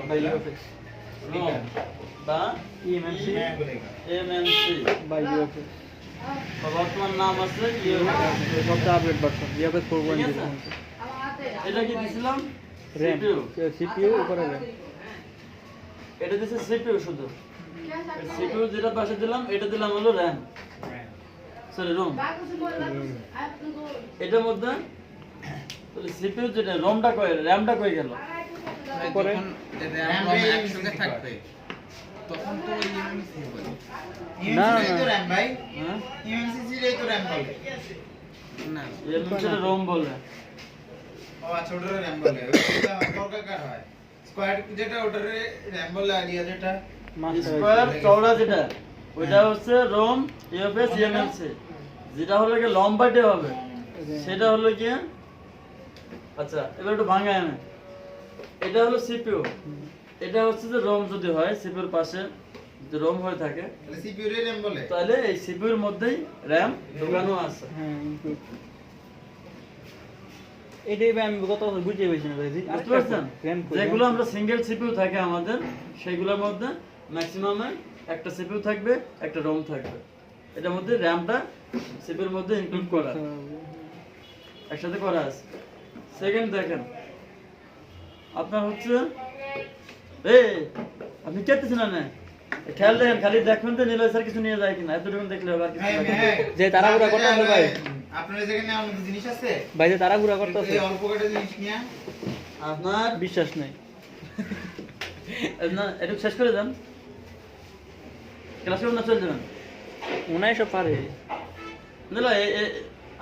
by UFS ROM বা EMMC MMC by UFS বর্তমান নাম আছে সবচেয়ে আপডেট ভার্সন UFS 4.0 এটা কি দিছিলাম RAM CPU CPU উপরে RAM এটা দিছে CPU শুধু CPU যেটা পাশে দিলাম এটা দিলাম হলো RAM সরি ROM এটার মধ্যে তাহলে CPU যেটা ROMটা কই RAM-টা কই গেল পরে RAM একসঙ্গে থাকবে তখন তো ইএমসি বলে না ইএমসি তো RAM ভাই হ্যাঁ ইএমসি সিরিয়াই তো RAM বলে না এর মধ্যে ROM বলে ও আচ্ছা ওটারে RAM বলে ওটা বর্গাকার হয় স্কয়ার যেটা ওটারে RAM বলে আইডিয়া যেটা স্কয়ার চওড়া যেটা ওইটা হচ্ছে ROM UFS EMMC যেটা হলো কি লম্বাটে হবে সেটা হলো কি আচ্ছা এবার একটু ভাঙায় আমি এটা হলো CPU এটা হচ্ছে যে ROM যদি হয় CPU এর পাশে যদি ROM হয়ে থাকে তাহলে CPU রে RAM বলে তাহলে এই CPU এর মধ্যেই RAM ঢোকানো আছে হ্যাঁ ইনক্লুড এটাই আমি কত বুঝে পেয়েছি না ভাই বুঝতে পারছেন যেগুলো আমরা সিঙ্গেল CPU থাকে আমাদের সেগুলোর মধ্যে ম্যাক্সিমামে একটা CPU থাকবে একটা ROM থাকবে এটার মধ্যে RAM-টা CPU এর মধ্যে ইনক্লুড করা একসাথে করা আছে সেকেন্ড দেখেন আপনার হচ্ছে এই আপনি কেটেছেন না খেয়াল দেখেন খালি দেখবেন তো নিলয় স্যার কিছু নিয়ে যায় কিনা এতটুকু দেখলে হবে আর কিছু হ্যাঁ লাগে না। হ্যাঁ যে তাড়াহুড়া করতে হবে ভাই আপনার যেখানে আমাদের জিনিস আছে ভাই যে তাড়াহুড়া করতেছে এই অল্প কটা জিনিস নিয়ে আপনার বিশ্বাস নাই না একটু শেষ করে দেন ক্লাস করুন না চলে যাবেন উনাই সব পারে নিলয়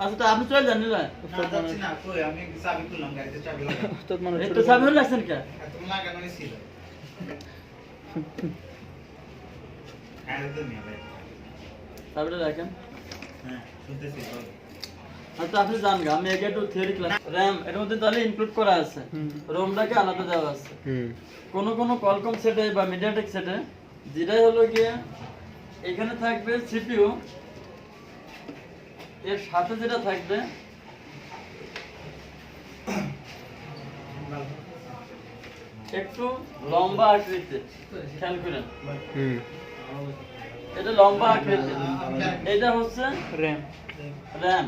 আচ্ছা তো আপনি চলে যান নিলয় না যাচ্ছি না কই আমি চাবি খুললাম গাড়িতে চাবি লাগাই উস্তাদ মানুষ এই তো সামনে লাগছেন কে তুমি লাগানোই ছিল হ্যাঁ তো নিয়ে ভাই তারপরে রাখেন হ্যাঁ শুনতেছি বল আচ্ছা আপনি জানগা আমি আগে একটু থিওরি ক্লাস RAM এর মধ্যে তাহলে ইনক্লুড করা আছে ROM-টাকে আলাদা দেওয়া আছে কোন কোন Qualcomm সেটে বা MediaTek সেটে যেটাই হলো গিয়ে এখানে থাকবে CPU এর সাথে যেটা থাকবে একটু লম্বা আকৃতিতে খেয়াল করেন এটা লম্বা আকৃতির এটা হচ্ছে RAM RAM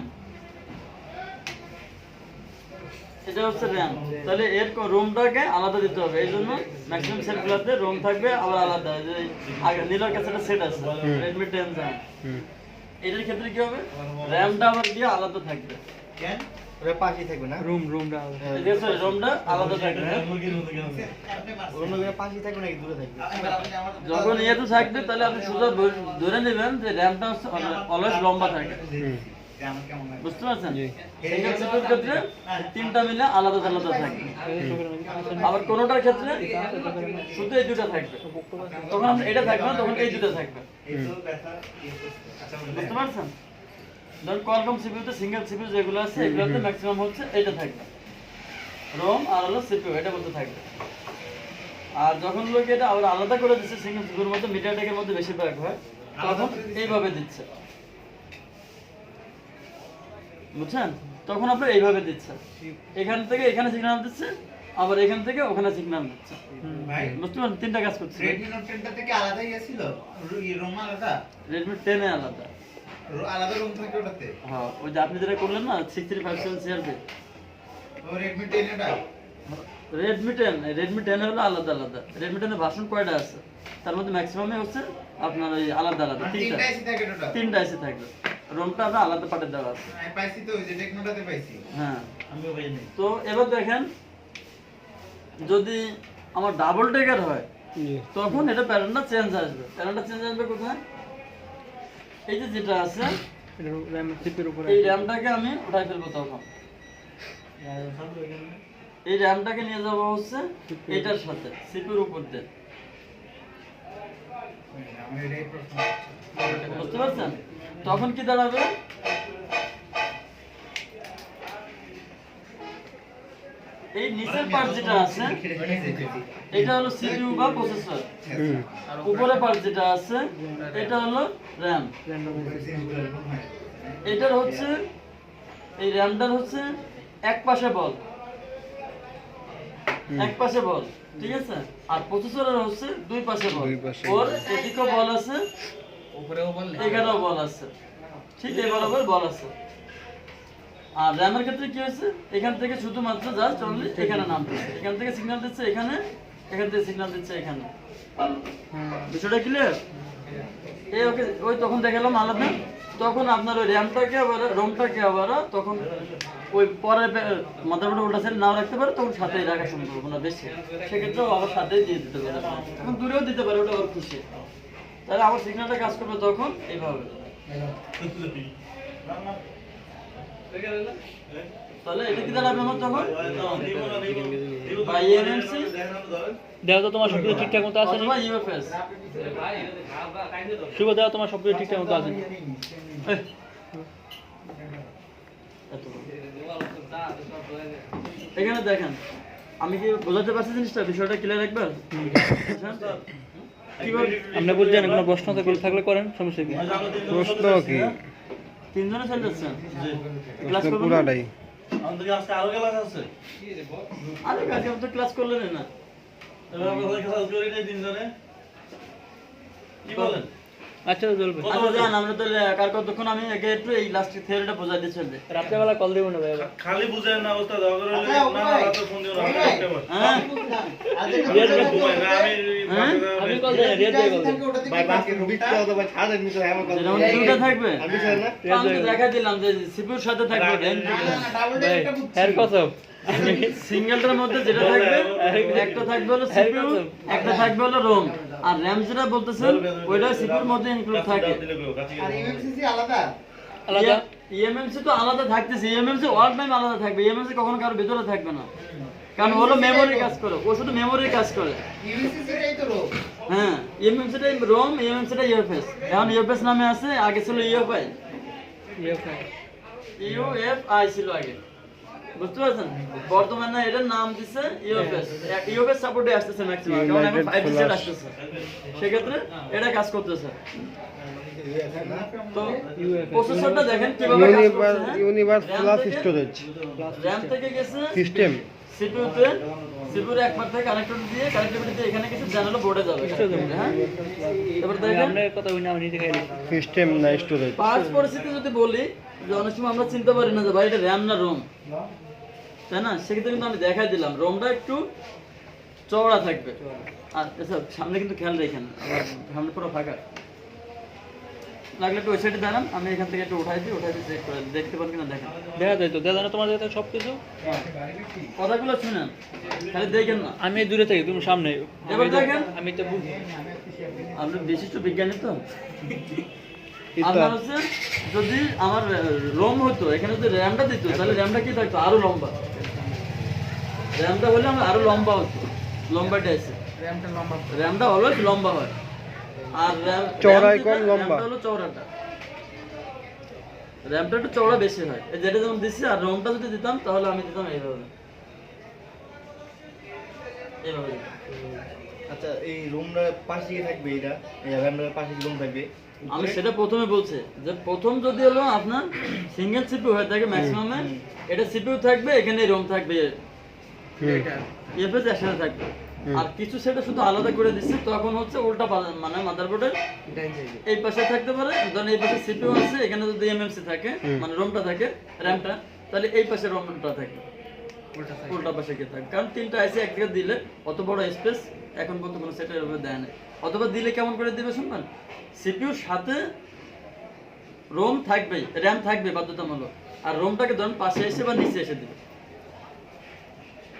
এটা হচ্ছে RAM তাহলে এর রোমটাকে আলাদা দিতে হবে এই জন্য ম্যাক্সিমাম সেটগুলোতে রোম থাকবে আবার আলাদা যে আগে নীলার কাছে একটা সেট আছে Redmi 10 RAM এটার ক্ষেত্রে কি হবে RAMটা আবার দিয়ে আলাদা থাকবে কেন ওরা পাশেই থাকবে না রুমটা এই যে রোমটা আলাদা থাকবে অন্য জায়গায় পাশেই থাকবে নাকি দূরে থাকবে যখন ইয়েতে থাকবে তাহলে আপনি সোজা ধরে নেবেন যে র্যামটা অলওয়েজ লম্বা থাকে বুঝতে পারছেন সিঙ্গেল সিপির ক্ষেত্রে তিনটা মিলে আলাদা আলাদা থাকবে আবার কোনোটার ক্ষেত্রে শুধু এই দুটো থাকবে তখন আমরা এটা থাকবে না তখন এই দুটো থাকবে বুঝতে পারছেন ধরুন Qualcomm CPU তে সিঙ্গেল CPU যেগুলো আছে এগুলোতে ম্যাক্সিমাম হচ্ছে এটা থাকবে ROM আর হলো CPU এটা বলতে থাকবে আর যখন লোক এটা আবার আলাদা করে দিচ্ছে সিঙ্গেল CPU এর মধ্যে MediaTek এর মধ্যে বেশিরভাগ হয় তখন এইভাবে দিচ্ছে বুঝছেন তখন আপনার এইভাবে দিচ্ছে এখান থেকে এখানে সিগন্যাল দিচ্ছে আবার এখান থেকে ওখানে সিগন্যাল দিচ্ছে ভাই বুঝতে পারছেন তিনটা কাজ করছে Redmi Note 10 টা থেকে আলাদাই গেছিল রুম আলাদা Redmi 10 এ আলাদা আলাদা রুম থাকে ওটাতে হ্যাঁ ওই যে আপনি যেটা করলেন না 6357 CRB ও Redmi 10 এটা Redmi 10 হলো আলাদা আলাদা Redmi 10 এর ভার্সন কয়টা আছে তার মধ্যে ম্যাক্সিমামই হচ্ছে আপনার ওই আলাদা আলাদা তিনটা তিনটা এসি থাকে টোটাল তিনটা এসে থাকবে রোমটা আপনার আলাদা পাটে দেওয়া আছে আমি পাইছি তো ওই যে টেকনোটাতে পাইছি হ্যাঁ আমিও পাই নাই তো এবার দেখেন যদি আমার ডাবল টেকার হয় তখন এটা প্যাটার্নটা চেঞ্জ আসবে প্যাটার্নটা চেঞ্জ আসবে কোথায় এই যে যেটা আছে RAM চিপের উপরে এই র্যামটাকে আমি উঠাই ফেলবো তখন এই র্যামটাকে নিয়ে যাব হচ্ছে এটার সাথে সিপির উপর দিয়ে আমি এটাই প্রশ্ন বুঝতে পারছেন তখন কি দাঁড়াবে এই নিচের পার্ট যেটা আছে এটা হলো সিপিইউ বা প্রসেসর আর উপরের পার্ট যেটা আছে এটা হলো RAM এটার হচ্ছে এই র্যামটার হচ্ছে এক পাশে বল ঠিক আছে? আর প্রসেসরের হচ্ছে দুই পাশে বল, দুই পাশে ওর এদিকেও বল আছে, এখানেও বল আছে, ঠিক এই বরাবর বল আছে। আর র্যামের ক্ষেত্রে কি হয়েছে, এখান থেকে শুধুমাত্র জাস্ট অনলি এখানে নামতেছে, এখান থেকে সিগন্যাল দিচ্ছে এখানে, এখান থেকে সিগন্যাল দিচ্ছে এখানে। বিষয়টা ক্লিয়ার? এই ওকে ওই তখন দেখালাম আলাদা, তখন আপনার ওই র্যামটাকে আবার রোমটাকে আবার তখন ওই পরে মাদারবোর্ডে উল্টা সাইড নাও রাখতে পারে, তখন সাথেই রাখা সম্ভাবনা বেশি, সেক্ষেত্রেও আবার সাথেই দিয়ে দিতে পারে, এখন দূরেও দিতে পারে, ওটা আবার খুশি। তাহলে আবার সিগন্যালটা কাজ করবে তখন এইভাবে। তাহলে এটা কি দাঁড়াবে আমার তখন বা ইএমএমসি দেও তো তোমার সবকিছু ঠিকঠাক মতো আছে অথবা ইউএফএস। শুভ দেও তোমার সবকিছু ঠিকঠাক মতো আছে এখানে দেখেন, আমি কি বোঝাতে পারছি জিনিসটা, বিষয়টা ক্লিয়ার একবার? কিভাবে আপনি বুঝছেন? কোনো প্রশ্ন থাকলে করেন, সমস্যা কি? প্রশ্ন কি? তিনজনে চলে যাচ্ছেন ক্লাস প্রশ্ন করবেন? পুরাটাই আরে কালকে তো ক্লাস করলেন না, আচ্ছা চলবে। আচ্ছা যান আমরা তাহলে কার কতক্ষণ, আমি আগে একটু এই লাস্ট থিওরিটা বোঝাই দিয়ে চলবে। রাত্রেবেলা কল দেবো না ভাই আবার। খালি বুঝেন না ওস্তাদ, দরকার হলে না রাতে ফোন দিও না, আমি একটা বার। হ্যাঁ ঘুমাই না, আমি কল দেই না, রিয়াজ ভাই কল দেই। ভাই বাকি রুবিকটা তো ভাই ছাড় দিন, স্যার আমার কথা যেমন দুটো থাকবে, আমি স্যার না আমি তো দেখা দিলাম যে সিপিউর সাথে থাকবে ভাই হের কসম সিঙ্গেলটার মধ্যে যেটা থাকবে, একটা থাকবে হলো সিপিইউ, একটা থাকবে হলো রোম, আর র‍্যাম যেটা বলতেছেন ওইটা সিপিইউর মধ্যে ইনক্লুড থাকে। আর এমএমসিসি আলাদা আলাদা। ইএমএমসি তো আলাদা থাকতেছে, ইএমএমসি অল টাইম আলাদা থাকবে, ইএমএমসি কখনো কারোর ভিতরে থাকবে না, কারণ হলো মেমোরি কাজ করে, ও শুধু মেমোরি কাজ করে। ইউএসসিটাই তো রো হ্যাঁ ইএমএমসিটা রোম, ইএমএমসিটা ইউএফএস, এখন ইউএফএস নামে আছে, আগে ছিল ইউএফআই, ইউএফআই ছিল আগে, বুঝতে পারছেন? বর্তমানে এটার নাম দিছে ইউএফএস, ইউএফএস সাপোর্টে আসতেছে ম্যাক্সিমাম, কারণ এখন 5G সেট আসতেছে, সেক্ষেত্রে এটা কাজ করতেছে। তো প্রসেসরটা দেখেন কিভাবে কাজ করছে, ইউনিভার্স প্লাস স্টোরেজ র‍্যাম থেকে গেছে সিস্টেম সিপিইউতে, সিপিইউর একবার থেকে কানেক্টর দিয়ে কানেক্টিভিটি দিয়ে এখানে কিছু চ্যানেল বোর্ডে যাবে, হ্যাঁ। এবার দেখেন আপনার কথা উনি আমি নিজে খাইলি। সিস্টেম না স্টোরেজ। পার্টস পরিস্থিতি যদি বলি যে অনেক সময় আমরা চিনতে পারি না যে ভাই এটা র‍্যাম না রোম, তাই না? সেক্ষেত্রে কিন্তু আমি দেখাই দিলাম রোমটা একটু চওড়া থাকবে, আর এসব সামনে কিন্তু খেয়াল রেখেন, সামনে পুরো ফাঁকা, লাগলে একটু ওই সাইডে দাঁড়ান, আমি এখান থেকে একটু উঠাই দিই চেক করে দেখতে পান কিনা দেখেন। দেখা যায় তো, দেখা যায় না তোমার কাছে সবকিছু। কথাগুলো শুনেন, খালি দেখেন না। আমি দূরে থাকি, তুমি সামনে। এবার দেখেন, আমি তো আপনি বিশিষ্ট বিজ্ঞানী তো, আপনার হচ্ছে যদি আমার রোম হতো, এখানে যদি র্যামটা দিত, তাহলে র্যামটা কি থাকতো আরো লম্বা, র্যামটা হলে আমার আরো লম্বা হতো, লম্বাটা আছে, র্যামটা অলওয়েজ লম্বা হয়, আর চওড়াই কম, লম্বা হলো চওড়াটা, র্যামটা একটু চওড়া বেশি হয়, এই যেটা যেমন দিচ্ছি, আর রোমটা যদি দিতাম তাহলে আমি দিতাম এইভাবে, এইভাবে। আচ্ছা এই রুমটা পাশে কি থাকবে, এটা এই র‍্যামটার পাশে কি রুম থাকবে? আমি সেটা প্রথমে বলছি যে প্রথম যদি হলো আপনার সিঙ্গেল সিপিইউ হয়ে থাকে ম্যাক্সিমামে, এটা সিপিইউ থাকবে, এখানে রোম থাকবে, ইউএফএস একসাথে থাকবে, আর কিছু সেটা শুধু আলাদা করে দিচ্ছে, তখন হচ্ছে উল্টা মানে মাদারবোর্ডের এই পাশে থাকতে পারে, ধরেন এই পাশে সিপিইউ আছে, এখানে যদি এমএমসি থাকে মানে রোমটা থাকে, র‍্যামটা, তাহলে এই পাশে রোমটা থাকে, উল্টা পাশে কি থাকে, কারণ তিনটা আইসি একদিকে দিলে অত বড় স্পেস এখন পর্যন্ত কোনো সেটের উপরে দেয় না, অথবা দিলে কেমন করে দিবে শুনবেন, সিপিইউর সাথে রোম থাকবে, র‍্যাম থাকবে বাধ্যতামূলক, আর রোমটাকে ধরুন পাশে এসে বা নিচে এসে দিবে,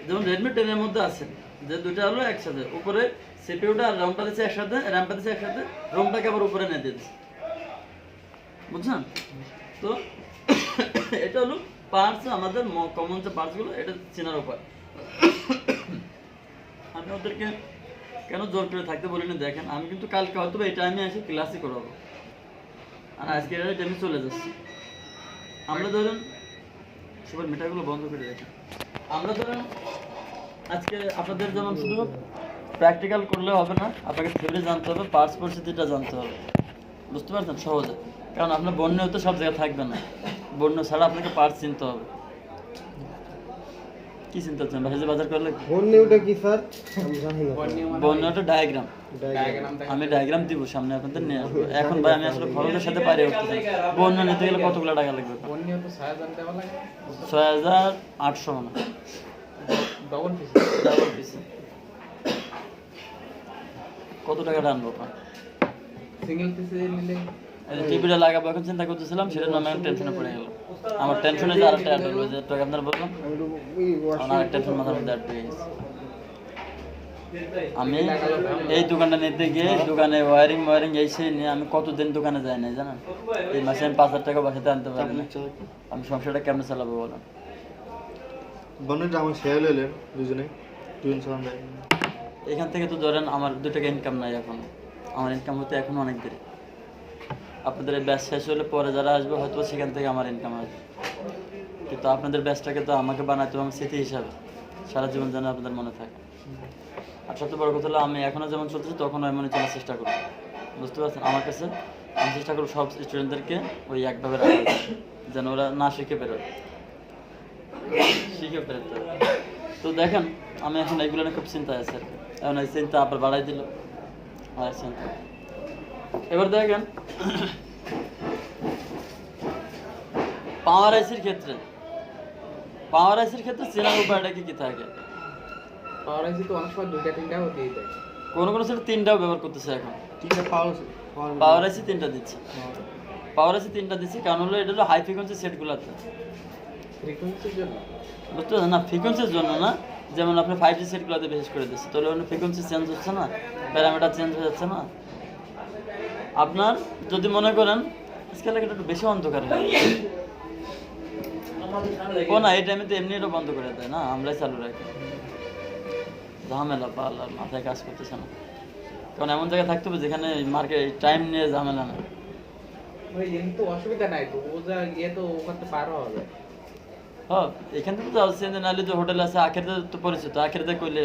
যেমন রেডমি 10 এর মধ্যে আছে যে দুটো হলো একসাথে, উপরে সিপিইউটা আর র‍্যামটা দিচ্ছে একসাথে, র‍্যামটা দিচ্ছে একসাথে, রোমটাকে আবার উপরে নিয়ে দিচ্ছে, বুঝছেন? তো এটা হলো পার্টস, আমাদের কমন যে পার্টসগুলো, এটা চেনার উপায়। আমি ওদেরকে কেন জোর করে থাকতে বলি না, দেখেন আমি কিন্তু কালকে হয়তো এই টাইমে এসে ক্লাসই করাবো, আর আজকে এই টাইমে চলে যাচ্ছি। আমরা ধরেন সবার মিটারগুলো বন্ধ করে দেখেন, আমরা ধরেন আজকে আপনাদের যেমন শুধু প্র্যাকটিক্যাল করলে হবে না, আপনাকে থিওরি জানতে হবে, পার্টস পরিস্থিতিটা জানতে হবে, বুঝতে পারছেন সহজে, কারণ আপনার বর্ণেও তো সব জায়গায় থাকবে না, বর্ণ ছাড়া আপনাকে পার্টস চিনতে হবে। কি চিন্তা করছেন বাসায় বাজার করলে বন্যে ওটা কি স্যার আমি জানি না বন্যাটা ডায়াগ্রাম ডায়াগ্রাম আমি ডায়াগ্রাম দিব সামনে আপনাদের নিয়ে আসবো এখন ভাই আমি আসলে খরচের সাথে পারি উঠতেছি বন্যা নিতে গেলে কতগুলো টাকা লাগবে 6,800 মানে ডবল পিস ডাবল পিসে কত টাকা আনবো আপনার সিঙ্গেল পিসে নিলে এই টিভিটা লাগাবো এখন চিন্তা করতেছিলাম সেটা নামে আমি টেনশনে পড়ে গেল আমার টেনশনে যে আরেকটা অ্যাড হলো যে তোকে আপনার বললাম আমি তো ওই আমার আরেকটা টেনশন মাথার মধ্যে অ্যাড হয়ে গেছে আমি এই দোকানটা নিতে গিয়ে দোকানে ওয়ারিং এই সেই নিয়ে আমি কতদিন দোকানে যাই নাই জানেন এই মাসে আমি 5,000 টাকা বাসাতে আনতে পারি না আমি সংসারটা কেমনে চালাবো বলেন বন্যটা আমার শেয়ার লইলেন দুজনে টুইন সালাম ভাই এখান থেকে তো ধরেন আমার 2 টাকা ইনকাম নাই এখন আমার ইনকাম হতে এখন অনেক দেরি আপনাদের এই ব্যাচ শেষ হলে পরে যারা আসবে হয়তো সেখান থেকে আমার ইনকাম আসবে কিন্তু আপনাদের ব্যাচটাকে তো আমাকে বানাইতে হবে আমার স্মৃতি হিসাবে সারা জীবন যেন আপনাদের মনে থাকে আর সবচেয়ে বড় কথা হলো আমি এখনও যেমন চলতেছি তখনও এমনই চলার চেষ্টা করব বুঝতে পারছেন আমার কাছে আমি চেষ্টা করব সব স্টুডেন্টদেরকে ওই একভাবে রাখা যেন ওরা না শিখে বেরোয় শিখে বেরোতে তো দেখেন আমি এখন এগুলো নিয়ে খুব চিন্তায় আছি আর কি এখন এই চিন্তা আবার বাড়াই দিল আর চিন্তা এবার দেখেন পাওয়ার আইসির ক্ষেত্রে চেনার উপায়টা কি থাকে পাওয়ার আইসি তো অনেক সময় 2টা 3টা হতেই দেয় কোনো সেট 3টাও ব্যবহার করতেছে এখন তিনটা পাওয়ার পাওয়ার আইসি 3টা দিচ্ছে কারণ হলো এটা হলো হাই ফ্রিকোয়েন্সি সেটগুলোতে ফ্রিকোয়েন্সির জন্য বুঝতে পারছেন না ফ্রিকোয়েন্সির জন্য না যেমন আপনি 5G সেটগুলোতে বিশেষ করে দিচ্ছে তাহলে ওখানে ফ্রিকোয়েন্সি চেঞ্জ হচ্ছে না প্যারামিটার চেঞ্জ হয়ে যাচ্ছে না আপনার যদি মনে করেন আজকাল একটু বেশি অন্ধকার হয়ে যায় ও না এই টাইমে তো এমনি এটা বন্ধ করে দেয় না আমরাই চালু রাখি ঝামেলা পাল্লার মাথায় কাজ করতেছে না কারণ এমন জায়গায় থাকতে হবে যেখানে মার্কেট টাইম নিয়ে ঝামেলা না ওই দিন তো অসুবিধা নাই তো ও যা গিয়ে তো ওখান থেকে পার হওয়া যায় হ্যাঁ এখান থেকে তো আসছে নাহলে যে হোটেল আছে আখেরতে তো পরিচিত আখেরতে করলে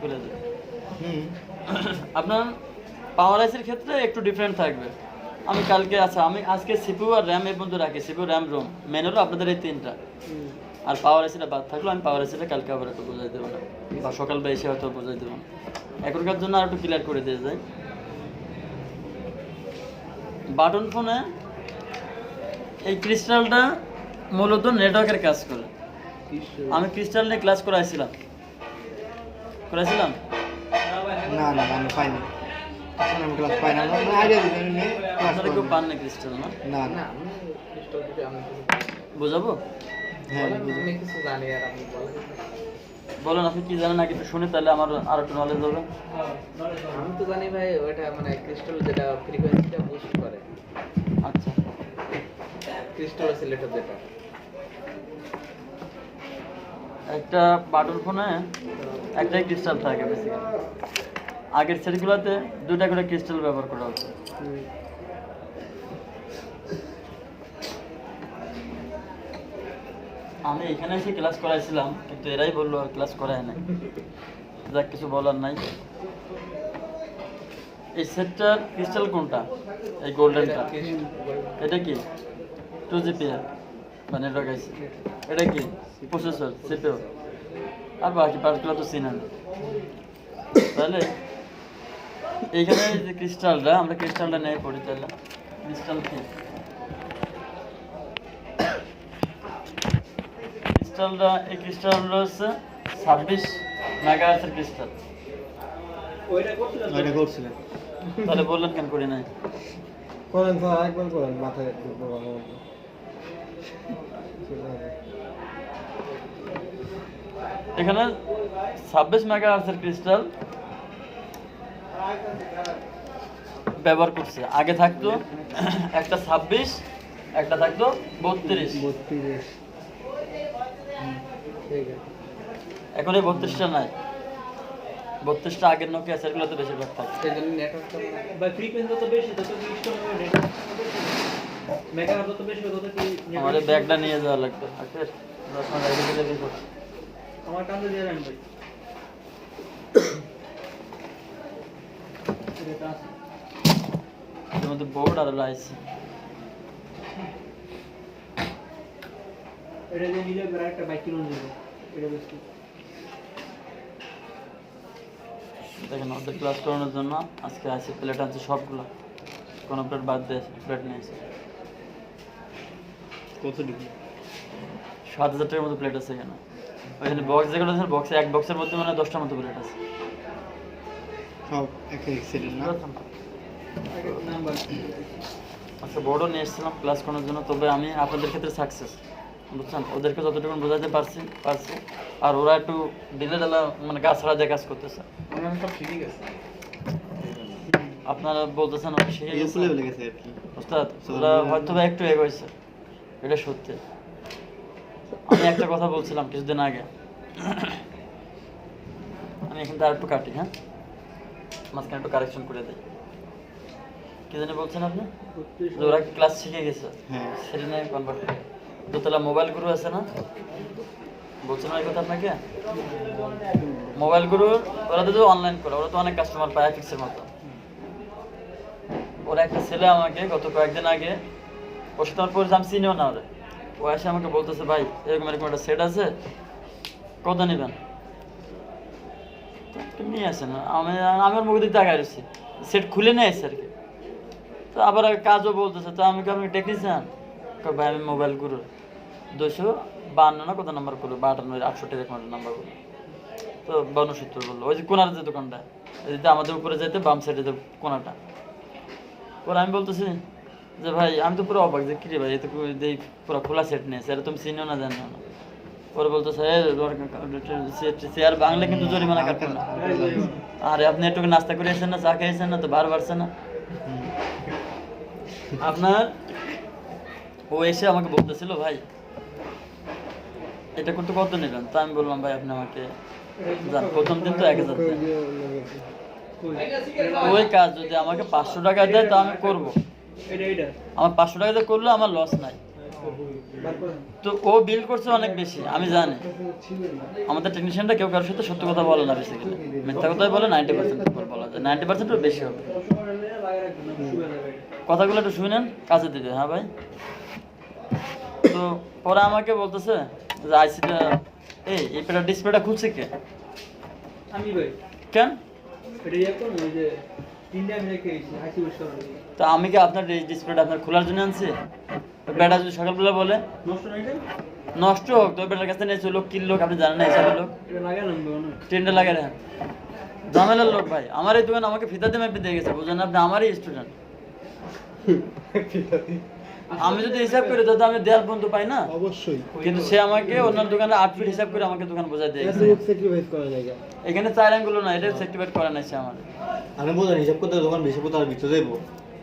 করে দেয় আপনার পাওয়ার আইসির ক্ষেত্রে একটু ডিফারেন্ট থাকবে আমি কালকে আমি আজকে সিপিইউ আর র্যাম এর মধ্যে রাখি সিপিইউ র্যাম রোম মেন হলো আপনাদের এই 3টা আর পাওয়ার আইসিটা বাদ থাকলো আমি পাওয়ার আইসিটা কালকে আবার একটু বোঝাই দেবো না বা সকালবেলা এসে হয়তো বোঝাই দেবো না এখনকার জন্য আর একটু ক্লিয়ার করে দিয়ে যায় বাটন ফোনে এই ক্রিস্টালটা মূলত নেটওয়ার্কের কাজ করে আমি ক্রিস্টাল নিয়ে ক্লাস করাইছিলাম না না আমি পাইনি আমি ক্লাস পাই না আমি আইডিয়া দিই আমি ক্লাস আপনারা কেউ পান না ক্রিস্টাল না না না না আমি স্টোর দিতে আমি বোঝাবো হ্যাঁ আমি কিছু জানি আর আমি বলেন আপনি কি জানেন আগে একটু শুনি তাহলে আমার আর একটু নলেজ হবে আমি তো জানি ভাই ওটা মানে ক্রিস্টাল যেটা ফ্রিকোয়েন্সিটা বুস্ট করে আচ্ছা ক্রিস্টাল অসিলেটর যেটা একটা বাটন ফোনে একটাই ক্রিস্টাল থাকে বেসিক্যালি আগের সেটগুলোতে 2টা করে ক্রিস্টাল ব্যবহার করা হতো আমি এখানে এসে ক্লাস করাইছিলাম কিন্তু এরাই বললো আর ক্লাস করায় নাই যাক কিছু বলার নাই এই সেটটার ক্রিস্টাল কোনটা এই গোল্ডেনটা এটা কি 2GB বা নেটওয়ার্ক আইসি এটা কি প্রসেসর সিপিইউ আর বাকি পার্টগুলো তো চিনেন তাহলে এইখানে যে ক্রিস্টালটা আমরা ক্রিস্টালটা নিয়ে পড়ি তাহলে ক্রিস্টাল কি এই ক্রিস্টালটা হচ্ছে 26 মেগাহার্টজের ক্রিস্টাল ওইটা করছিলেন তাহলে বললেন কেন করি নাই করেন স্যার একবার করেন মাথায় একটু প্রভাব হবে। এখানে 26 মেগাহার্টজের ক্রিস্টাল ব্যবহার করছে আগে থাকতো একটা 26 একটা থাকতো 32 ঠিক আছে এখন এই 32টা নাই 32টা আগের নোকিয়া সেটগুলোতে বেশিরভাগ থাকে সেই জন্য নেটওয়ার্কটা বা ফ্রিকোয়েন্সি তো বেশি তত কি স্টোর হবে নেটওয়ার্ক মেগাহার্টজ তো বেশি তত কি আমাদের ব্যাগটা নিয়ে যাওয়া লাগতো আচ্ছা আপনার রাইডে দিলে বের করতে আমার কাছে দিয়ে রাখেন ভাই এটা আছে এর মধ্যে বোর্ড আর লাইসি এটা দিয়ে নিলে একটা বাইক কিনে নেব এটা বেশি দেখেন ওদের ক্লাস করানোর জন্য আজকে আসি প্লেট আনছে সবগুলো, কোনো প্লেট বাদ দিয়ে প্লেট নিয়েছে। কত ডিগ্রি? 7,000 টাকার মতো প্লেট আছে এখানে। ওইখানে বক্স যেগুলো আছে বক্সে এক বক্সের মধ্যে মানে 10টার মতো প্লেট আছে। সব এক সেটের না? আচ্ছা বড় নিয়ে এসেছিলাম ক্লাস করানোর জন্য, তবে আমি আপনাদের ক্ষেত্রে সাকসেস, বুঝছেন? ওদেরকে যতটুকু বোঝাতে পারছি। আর ওরা একটু ডিলে ডালা মানে গাছ ছাড়া দিয়ে কাজ করতেছে। আমার সব ঠিকই আছে। আপনারা বলতেছেন ওরা শিখে গেছে, ফুলে ফুলে গেছে আর কি। ওস্তাদ ওরা হয়তো বা একটু এগোইছে, এটা সত্যি। আমি একটা কথা বলছিলাম কিছুদিন আগে, আমি এখান থেকে আরেকটু কাটি, হ্যাঁ মাঝখানে একটু কারেকশন করে দিই। কি জানি বলছেন আপনি? যে ওরা ক্লাস শিখে গেছে, হ্যাঁ। সেটা নিয়ে কনভার্ট করে দোতলা মোবাইল গুরু আছে না, বলছিলাম এই কথা আপনাকে। মোবাইল গুরু ওরা তো অনলাইন করে, ওরা তো অনেক কাস্টমার পায় ফিক্সের মতো। ওরা একটা ছেলে আমাকে গত কয়েকদিন আগে, ওর সাথে আমার পরিচয়, আমি চিনিও না ওরা, ও এসে আমাকে বলতেছে ভাই এরকম এরকম একটা সেট আছে, কত নেবেন? নিয়ে আসেন। আমার মুখ দিকে তাকাই রয়েছি, সেট খুলে নিয়ে আসছে আর কি। তো আবার কাজও বলতেছে, তো আমি আপনি টেকনিশিয়ান? ভাই আমি মোবাইল গুরু 252 না কত নাম্বার করবো, 58 68 এরকম নাম্বার করবো। তো 62 বললো, ওই যে কোনার যে দোকানটা, এই যে আমাদের উপরে যেতে বাম সাইডে যে কোনাটা। পরে আমি বলতেছি যে ভাই আমি তো পুরো অবাক যে কিরে ভাই, এ তো পুরো খোলা সেট নিয়েছে, এটা তুমি চিনিও না জানিও না। পরে বলতেছে চেয়ার বাংলা কিন্তু জরিমানা কাটবে না। আরে আপনি একটু নাস্তা করে এসেছেন না, চা খেয়েছেন না, তো বার বাড়ছে না আপনার। ও এসে আমাকে বলতেছিল ভাই এটা করতে কত নিলেন? তা আমি বললাম ভাই আপনি আমাকে জান প্রথম দিন তো 1000 দেন, ওই কাজ যদি আমাকে 500 টাকা দেয় তো আমি করবো, আমার 500 টাকা দিয়ে করলে আমার লস নাই। তো ও বিল করছে অনেক বেশি, আমি জানি। আমাদের টেকনিশিয়ানটা কেউ কারোর সাথে সত্য কথা বলে না, বেসিক্যালি মিথ্যা কথাই বলে 90% বলা যায়, 90%-এর বেশি হবে। কথাগুলো একটু শুনেন, কাজে দিবে। হ্যাঁ ভাই। তো পরে আমাকে বলতেছে যে আইসিটা এই ডিসপ্লেটা খুলছে কে? আমি ভাই কেন? এটা এখন ওই যে তিনটা আমি রেখে এসেছি হাসি বসে। তো আমি কি আপনার এই ডিসপ্লেটা আপনার খোলার জন্য আনছি? বেটা যদি সকালবেলা বলে নষ্ট নাই এটা? নষ্ট হোক, তো বেটার কাছে নিয়েছে লোক, কি লোক আপনি জানেন না, হিসাবের লোক, এটা লাগাই না ট্রেন্ডে লাগাই রাখেন। ঝামেলার লোক ভাই। আমার এই দোকান আমাকে ফিতা দিয়ে মেপে দিয়ে গেছে, বুঝলেন? আপনি আমারই স্টুডেন্ট। আমি যদি হিসাব করি তো আমি 1.5 পর্যন্ত পাই না অবশ্যই। কিন্তু সে আমাকে অন্য দোকানে 8 ফিট হিসাব করে আমাকে দোকান বোঝাই দিয়ে গেছে। স্যাক্রিফাইস করে না এটা। এখানে 4 আঙ্গুল না, এটা সার্টিফাইড করা নাই সে আমার। আমি বললাম হিসাব করতে যখন বেশি করতে আর ভিতরে যাইবো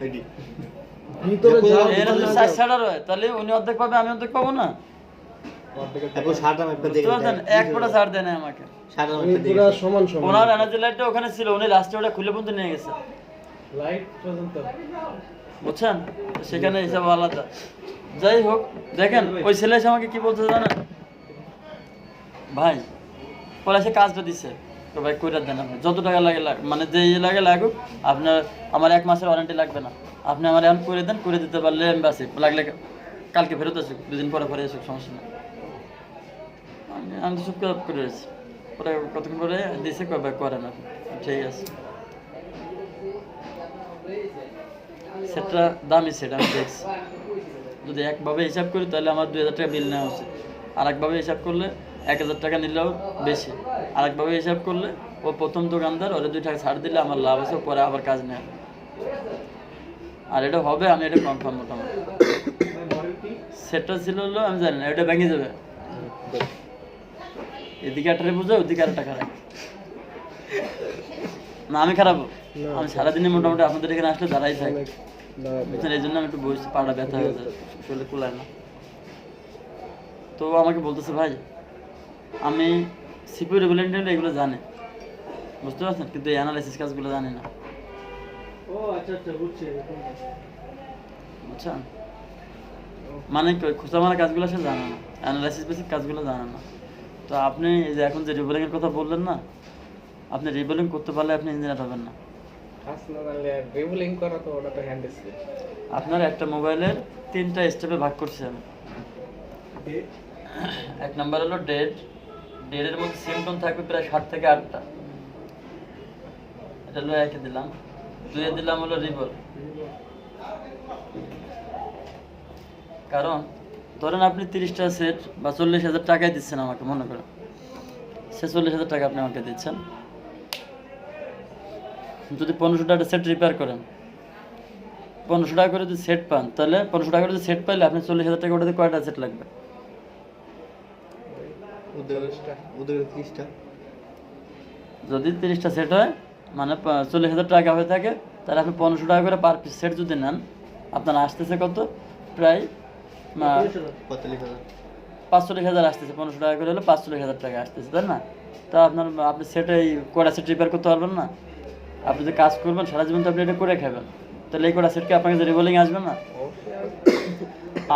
এডি ভিতরে যাও। এরা যদি 60 হয় তাহলে উনি অর্ধেক পাবে, আমি অর্ধেক পাবো না? তারপর সারটা একটা বুঝতে পারছেন? এক ফোঁটা ছাড় দেয় না আমাকে। সারটা এই একটা পুরো সমান সমান। ওনার এনার্জি লাইটটা ওখানে ছিল, উনি লাস্টে ওটা খুলে পর্যন্ত নিয়ে গেছে, লাইট পর্যন্ত বুঝছেন? তো সেখানে হিসাব আলাদা। যাই হোক, দেখেন ওই ছেলে এসে আমাকে কি বলতে জানেন ভাই? পরে এসে কাজটা দিচ্ছে, তো ভাই কইরা দেন আপনি, যত টাকা লাগে মানে যে লাগে লাগুক, আপনার আমার 1 মাসের ওয়ারেন্টি লাগবে না, আপনি আমার এখন করে দেন, করে দিতে পারলে আমি বাসি, লাগলে কালকে ফেরত আসুক, 2 দিন পরে পরে আসুক, সমস্যা নেই। আমি তো চুপ করে রয়েছি। পরে কতক্ষণ পরে দিছে, ভাই করেন আপনি, ঠিক আছে। সেটা দামি সেট, আমি দেখছি। যদি একভাবে হিসাব করি তাহলে আমার 2000 টাকা বিল নেওয়া উচিত, আর একভাবে হিসাব করলে 1000 টাকা নিলেও বেশি, আর একভাবে হিসাব করলে ও প্রথম দোকানদার, ওরা 2 টাকা ছাড় দিলে আমার লাভ আছে, পরে আবার কাজ নেয়। আর এটা হবে, আমি এটা কনফার্ম। মোটামুটি সেটটা ছিল হলো আমি জানি না, এটা ভেঙে যাবে। এদিকে একটা বুঝো, ওদিকে আর টাকা রাখ না, আমি খারাপ, আমি সারাদিনে মোটামুটি আপনাদের এখানে আসলে দাঁড়াই থাকি, বুঝছেন? এই জন্য আমি একটু বসছি, পাটা ব্যথা হয়ে যায়, শরীরে কুলায় না। তো আমাকে বলতেছে ভাই আমি সিপিইউ রেগুলেটর এগুলো জানি, বুঝতে পারছেন, কিন্তু এই অ্যানালাইসিস কাজগুলো জানি না। ও আচ্ছা আচ্ছা বুঝছি। বুঝছেন? মানে খোঁচা মারা কাজগুলো সে জানে না, অ্যানালাইসিস বেসিক কাজগুলো জানে না। তো আপনি এই যে এখন যে রিবোলিংয়ের কথা বললেন না, আপনি রিবোলিং করতে পারলে আপনি ইঞ্জিনিয়ার হবেন না। রিবোলিং করা তো ওটা তো হ্যান্ড ডিসপ্লে। আপনার একটা মোবাইলের 3টা স্টেপে ভাগ করছি আমি। 1 নাম্বার হলো ডেড, ডেডের মধ্যে সিমটন থাকবে প্রায় 7 থেকে 8টা। এটা হলো 1 এ দিলাম, 2 এ দিলাম হলো রিভল। কারণ ধরেন আপনি 30টা সেট বা 40,000 টাকায় দিচ্ছেন আমাকে, মনে করেন সে 40,000 টাকা আপনি আমাকে দিচ্ছেন। যদি 1500 টাকা সেট রিপেয়ার করেন, 1500 টাকা করে যদি সেট পান, তাহলে 1500 টাকা করে যদি সেট পাইলে আপনি 40,000 টাকা ওটাতে কয়টা সেট লাগবে? ওদের 30টা। যদি 30টা সেট হয় মানে 40,000 টাকা হয়ে থাকে, তাহলে আপনি 1500 টাকা করে পার পিস সেট যদি নেন, আপনার আসতেছে কত? প্রায় 45,000 আসতেছে। 1500 টাকা করে হলে 45,000 টাকা আসতেছে, তাই না? তা আপনি সেটে কয়টা সেট রিপেয়ার করতে পারবেন না? আপনি যে কাজ করবেন সারা জীবন তো আপনি এটা করে খাবেন, তাহলে এই কটা সেটকে আপনার কাছে রিভলিং আসবে না?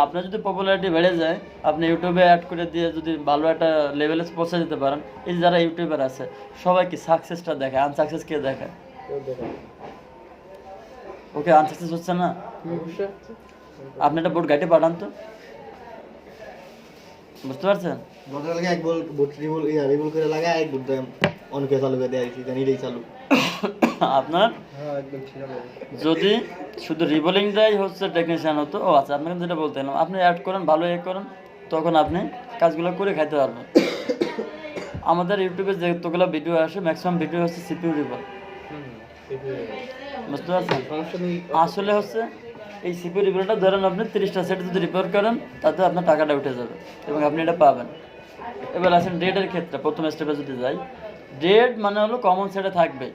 আপনার যদি পপুলারিটি বেড়ে যায়, আপনি ইউটিউবে অ্যাড করে দিয়ে যদি ভালো একটা লেভেলে পৌঁছে যেতে পারেন, এই যে যারা ইউটিউবার আছে সবাই কি সাকসেসটা দেখায়, আনসাকসেস কে দেখায়? ওকে আনসাকসেস হচ্ছে না? আপনি একটা বোর্ড গাইডে পাঠান তো, বুঝতে পারছেন? বদল লাগে এক বল বুট রিভল করে লাগা এক বুট অনেকে চালু করে দেয় জানি এটাই চালু। আপনার হ্যাঁ একদম ঠিক আছে। যদি শুধু রিভলিং দেয় হচ্ছে টেকনিশিয়ান হতো, ও আচ্ছা আপনাকে যেটা বলতে এলাম, আপনি অ্যাড করেন, ভালো করেন, তখন আপনি কাজগুলো করে খাইতে পারবেন। আমাদের ইউটিউবে যতগুলো ভিডিও আসে ম্যাক্সিমাম ভিডিও হচ্ছে সিপিইউ রিভল, বুঝতে পারছেন? আসলে হচ্ছে এই সিপিইউ রিভলটা ধরেন আপনি 30টা সেট যদি রিপেয়ার করেন, তাতে আপনার টাকাটা উঠে যাবে এবং আপনি এটা পাবেন। এবার আসেন ডেটের ক্ষেত্রে, প্রথম স্টেপে যদি যাই, ডেট মানে হলো কমন সেটে থাকবে।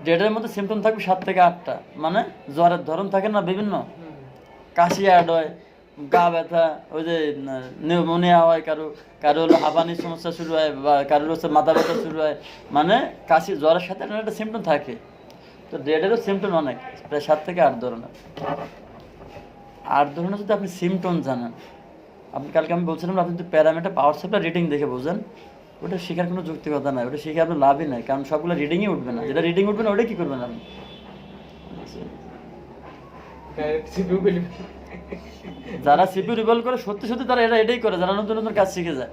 ডেটের মধ্যে সিমটম থাকবে 7 থেকে 8টা, মানে জ্বরের ধরন থাকে না বিভিন্ন, কাশি অ্যাড হয়, গা ব্যথা, ওই যে নিউমোনিয়া হয়, কারো হলো হাঁপানির সমস্যা শুরু হয়, বা কারোর হচ্ছে মাথা ব্যথা শুরু হয়, মানে কাশি জ্বরের সাথে একটা সিমটম থাকে। তো ডেটেরও সিমটম অনেক, প্রায় 7 থেকে 8 ধরনের। 8 ধরনের যদি আপনি সিমটম জানেন, আপনি কালকে আমি বলছিলাম আপনি যদি প্যারামিটার পাওয়ার সাপ্লাই রিডিং দেখে বোঝেন, ওটা শেখার কোনো যৌক্তিকতা নাই, ওটা শিখে আপনার লাভই নাই, কারণ সবগুলো রিডিংই উঠবে না। যেটা রিডিং উঠবে না ওটা কী করবেন আপনি? যারা সিপিইউ রিভল করে সত্যি সত্যি তারা এটাই করে, যারা নতুন নতুন কাজ শিখে যায়।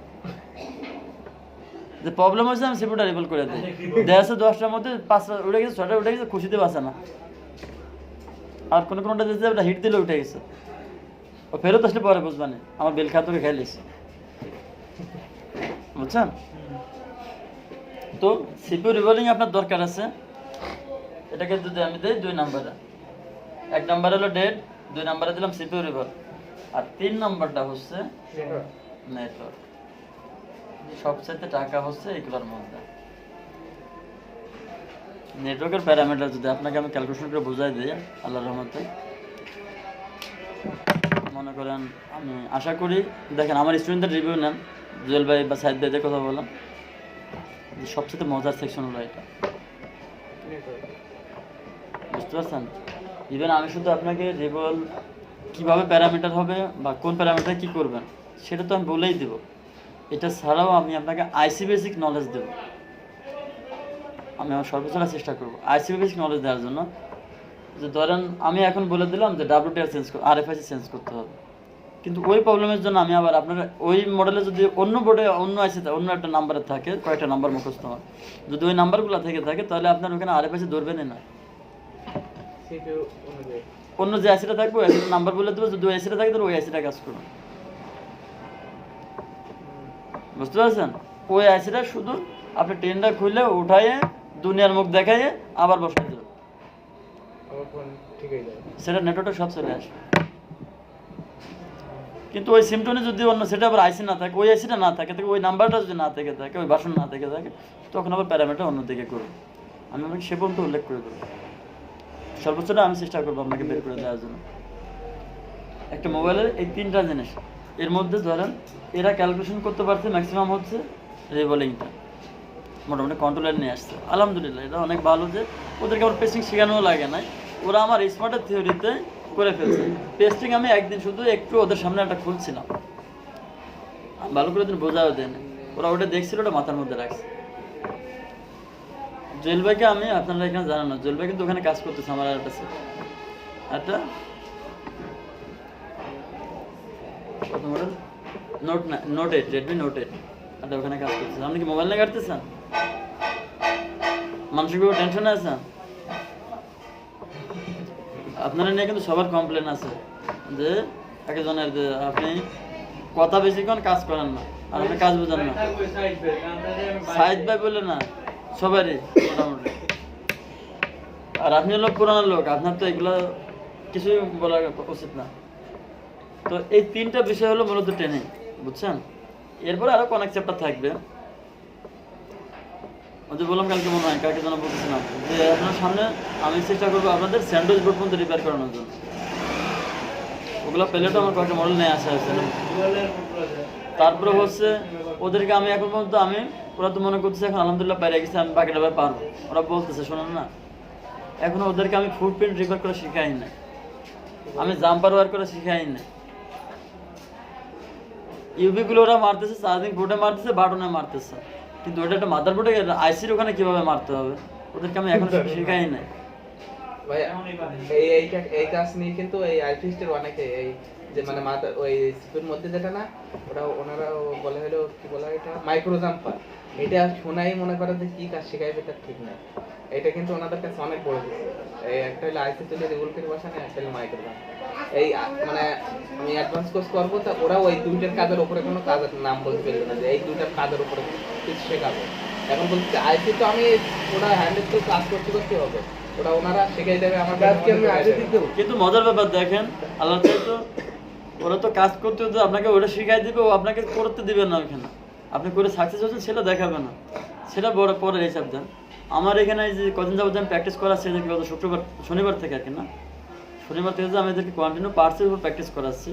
যে প্রবলেম হয়েছে আমি সিপিইউটা রিভল করে দিই, দেখা যাচ্ছে 10টার মধ্যে 5টা উঠে গেছে, 6টা উঠে গেছে, খুশিতে বাঁচে না। আর কোনোটা দিতে ওটা হিট দিলে উঠে গেছে, ও ফেরত আসলে পরে বুঝবানি আমার বেল খাতুকে খাইলিস, বুঝছেন? তো সিপিইউ রিভলিং আপনার দরকার আছে। এটাকে যদি আমি দিই 2 নম্বরে, 1 নম্বর হলো ডেট, 2 নম্বরে দিলাম সিপিইউ রিভল, আর 3 নম্বরটা হচ্ছে নেটওয়ার্ক। সবচেয়ে টাকা হচ্ছে এইগুলোর মধ্যে। নেটওয়ার্কের প্যারামিটার যদি আপনাকে আমি ক্যালকুলেশন করে বোঝাই দিই আল্লাহর রহমতে, মনে করেন আমি আশা করি দেখেন আমার স্টুডেন্টদের রিভিউ নেন, জুয়েল ভাই বা সাইদ ভাইদের কথা বললাম, যে সবচেয়ে মজার সেকশন হলো এটা, বুঝতে পারছেন? ইভেন আমি শুধু আপনাকে রিভল কীভাবে প্যারামিটার হবে বা কোন প্যারামিটার কী করবেন সেটা তো আমি বলেই দেবো। এটা ছাড়াও আমি আপনাকে আইসি বেসিক নলেজ দেবো, আমি আমার সর্বোচ্চ চেষ্টা করবো আইসি বেসিক নলেজ দেওয়ার জন্য। যে ধরেন আমি এখন বলে দিলাম যে WTR চেঞ্জ RFIC চেঞ্জ করতে হবে, কিন্তু ওই প্রবলেমের জন্য আমি আবার আপনার ওই মডেলে যদি অন্য বোর্ডে অন্য আইসিতে অন্য একটা নাম্বারে থাকে, কয়েকটা নাম্বার মুখস্থ হয়, যদি ওই নাম্বারগুলো থেকে থাকে তাহলে আপনার ওখানে RFIC ধরবেনই না। অন্য যে আইসিটা থাকবে ওই আইসিটার নাম্বার বলে দেবো, যদি ওই আইসিটা থাকে তাহলে ওই আইসিটা কাজ করবে, বুঝতে পারছেন? ওই আইসিটা শুধু আপনি ট্রেনটা খুলে উঠাইয়ে দুনিয়ার মুখ দেখাইয়ে আবার বসাই দেবেন, সেটা নেটওয়ার্কটা সব চলে আসে। কিন্তু ওই সিমটনে যদি অন্য সেটা আবার আইসি না থাকে, ওই আইসিটা না থাকে, ওই নাম্বারটা যদি না থেকে থাকে, ওই ভাষণ না থেকে থাকে, তখন আবার প্যারামিটার অন্যদিকে করুন। আমি আপনাকে সে পর্যন্ত উল্লেখ করে দেবো, সর্বোচ্চটা আমি চেষ্টা করবো আপনাকে বের করে দেওয়ার জন্য। একটা মোবাইলের এই 3টা জিনিস এর মধ্যে ধরেন এরা ক্যালকুলেশন করতে পারছে ম্যাক্সিমাম হচ্ছে রিভলিংটা, মোটামুটি কন্ট্রোলার নিয়ে আসছে, আলহামদুলিল্লাহ। এটা অনেক ভালো যে ওদেরকে আবার পেস্টিং শেখানোও লাগে নাই, ওরা আমার স্মার্টের থিওরিতে করে ফেলছে। পেস্টিং আমি একদিন শুধু একটু ওদের সামনে একটা খুলছিলাম, ভালো করে দিন বোঝাও দেন, ওরা ওটা দেখছিল, ওটা মাথার মধ্যে রাখছে। জুয়েল ভাইকে আমি আপনারা এখানে জানেন না, জুয়েল ভাই কিন্তু ওখানে কাজ করতেছে আমার একটা কত মডেল নোট 8 রেডমি নোট 8 ওখানে কাজ করতেছে। আপনি কি মোবাইল নিয়ে কাটতেছেন? মানসিকভাবে টেনশনে আছেন? আপনারা নিয়ে কিন্তু সবার কমপ্লেন আছে যে একজনের যে আপনি কথা বেশিক্ষণ কাজ করেন না, আর আপনি কাজ বোঝেন না। সাইদ ভাই বলে না, সবারই মোটামুটি। আর আপনি হলো পুরানো লোক, আপনার তো এগুলো কিছুই বলা উচিত না। তো এই 3টা বিষয় হলো মূলত ট্রেনিং, বুঝছেন? এরপরে আরো অনেক চ্যাপ্টার থাকবে। ওই বললাম কালকে মনে হয় কালকে যেন বলতেছিলাম যে আপনার সামনে আমি চেষ্টা করবো আপনাদের স্যান্ডউইচ বোর্ড পর্যন্ত রিপেয়ার করানোর জন্য। ওগুলো পেলেও আমার কয়েকটা মডেল নিয়ে আসা হয়েছে। তারপরে হচ্ছে ওদেরকে আমি এখন পর্যন্ত ওরা তো মনে করতেছে এখন আলহামদুলিল্লাহ বাইরে গেছে, আমি বাকিটা ভাই পারবো। ওরা বলতেছে শোনেন না, এখনো ওদেরকে আমি ফুট প্রিন্ট রিপেয়ার করে শিখাই না, আমি জাম্পার ওয়ার করে শিখাই না। ইউবিগুলো ওরা মারতেছে, চার্জিং বোর্ডে মারতেছে, বাটনে মারতেছে, কিন্তু ওটা একটা মাদার বোর্ডে আইসির ওখানে কিভাবে মারতে হবে ওদেরকে আমি এখন শিখাই নাই। ভাই এই কাজ নিয়ে কিন্তু এই আর্টিস্টের অনেকে এই যে মানে মাথা ওই সিপির মধ্যে যেটা না ওটা ওনারা বলে হলো কি বলা হয় এটা মাইক্রো জাম্পার, এটা শোনাই মনে করে যে কি কাজ শেখাইবে তার ঠিক নাই। এটা কিন্তু ওনাদের কাছে অনেক বড় কিছু। এই একটা হলো আইসি তুলে রেগুল করে বসানো, একটা হলো মাইক্রো জাম্পার। এই মানে আমি অ্যাডভান্স কোর্স করবো, তা ওরা ওই দুইটার কাজের উপরে কোনো কাজের নাম বলতে পারবে না যে এই দুইটার কাজের উপরে কিছু শেখাবো। এখন বলতে আইসি তো আমি ওরা হ্যান্ডেল তো কাজ করতে হবে, ওরা ওনারা শিখাই দেবে আমার কাজকে আমি আইসি দিয়ে দেবো। কিন্তু মজার ব্যাপার দেখেন, আল্লাহ চাইতো ওরা তো কাজ করতে হতো আপনাকে ওটা শিখাই দিবে, ও আপনাকে করতে দিবে না। ওইখানে আপনি করে সাকসেস হচ্ছেন সেটা দেখাবে না, সেটা বড় পরে হিসাব দেন। আমার এখানে যে কদিন যাবো আমি প্র্যাকটিস করাচ্ছি, যে শনিবার থেকে আর কি না, শনিবার থেকে যে আমি এদেরকে কন্টিনিউ পার্টসের উপর প্র্যাকটিস করাচ্ছি।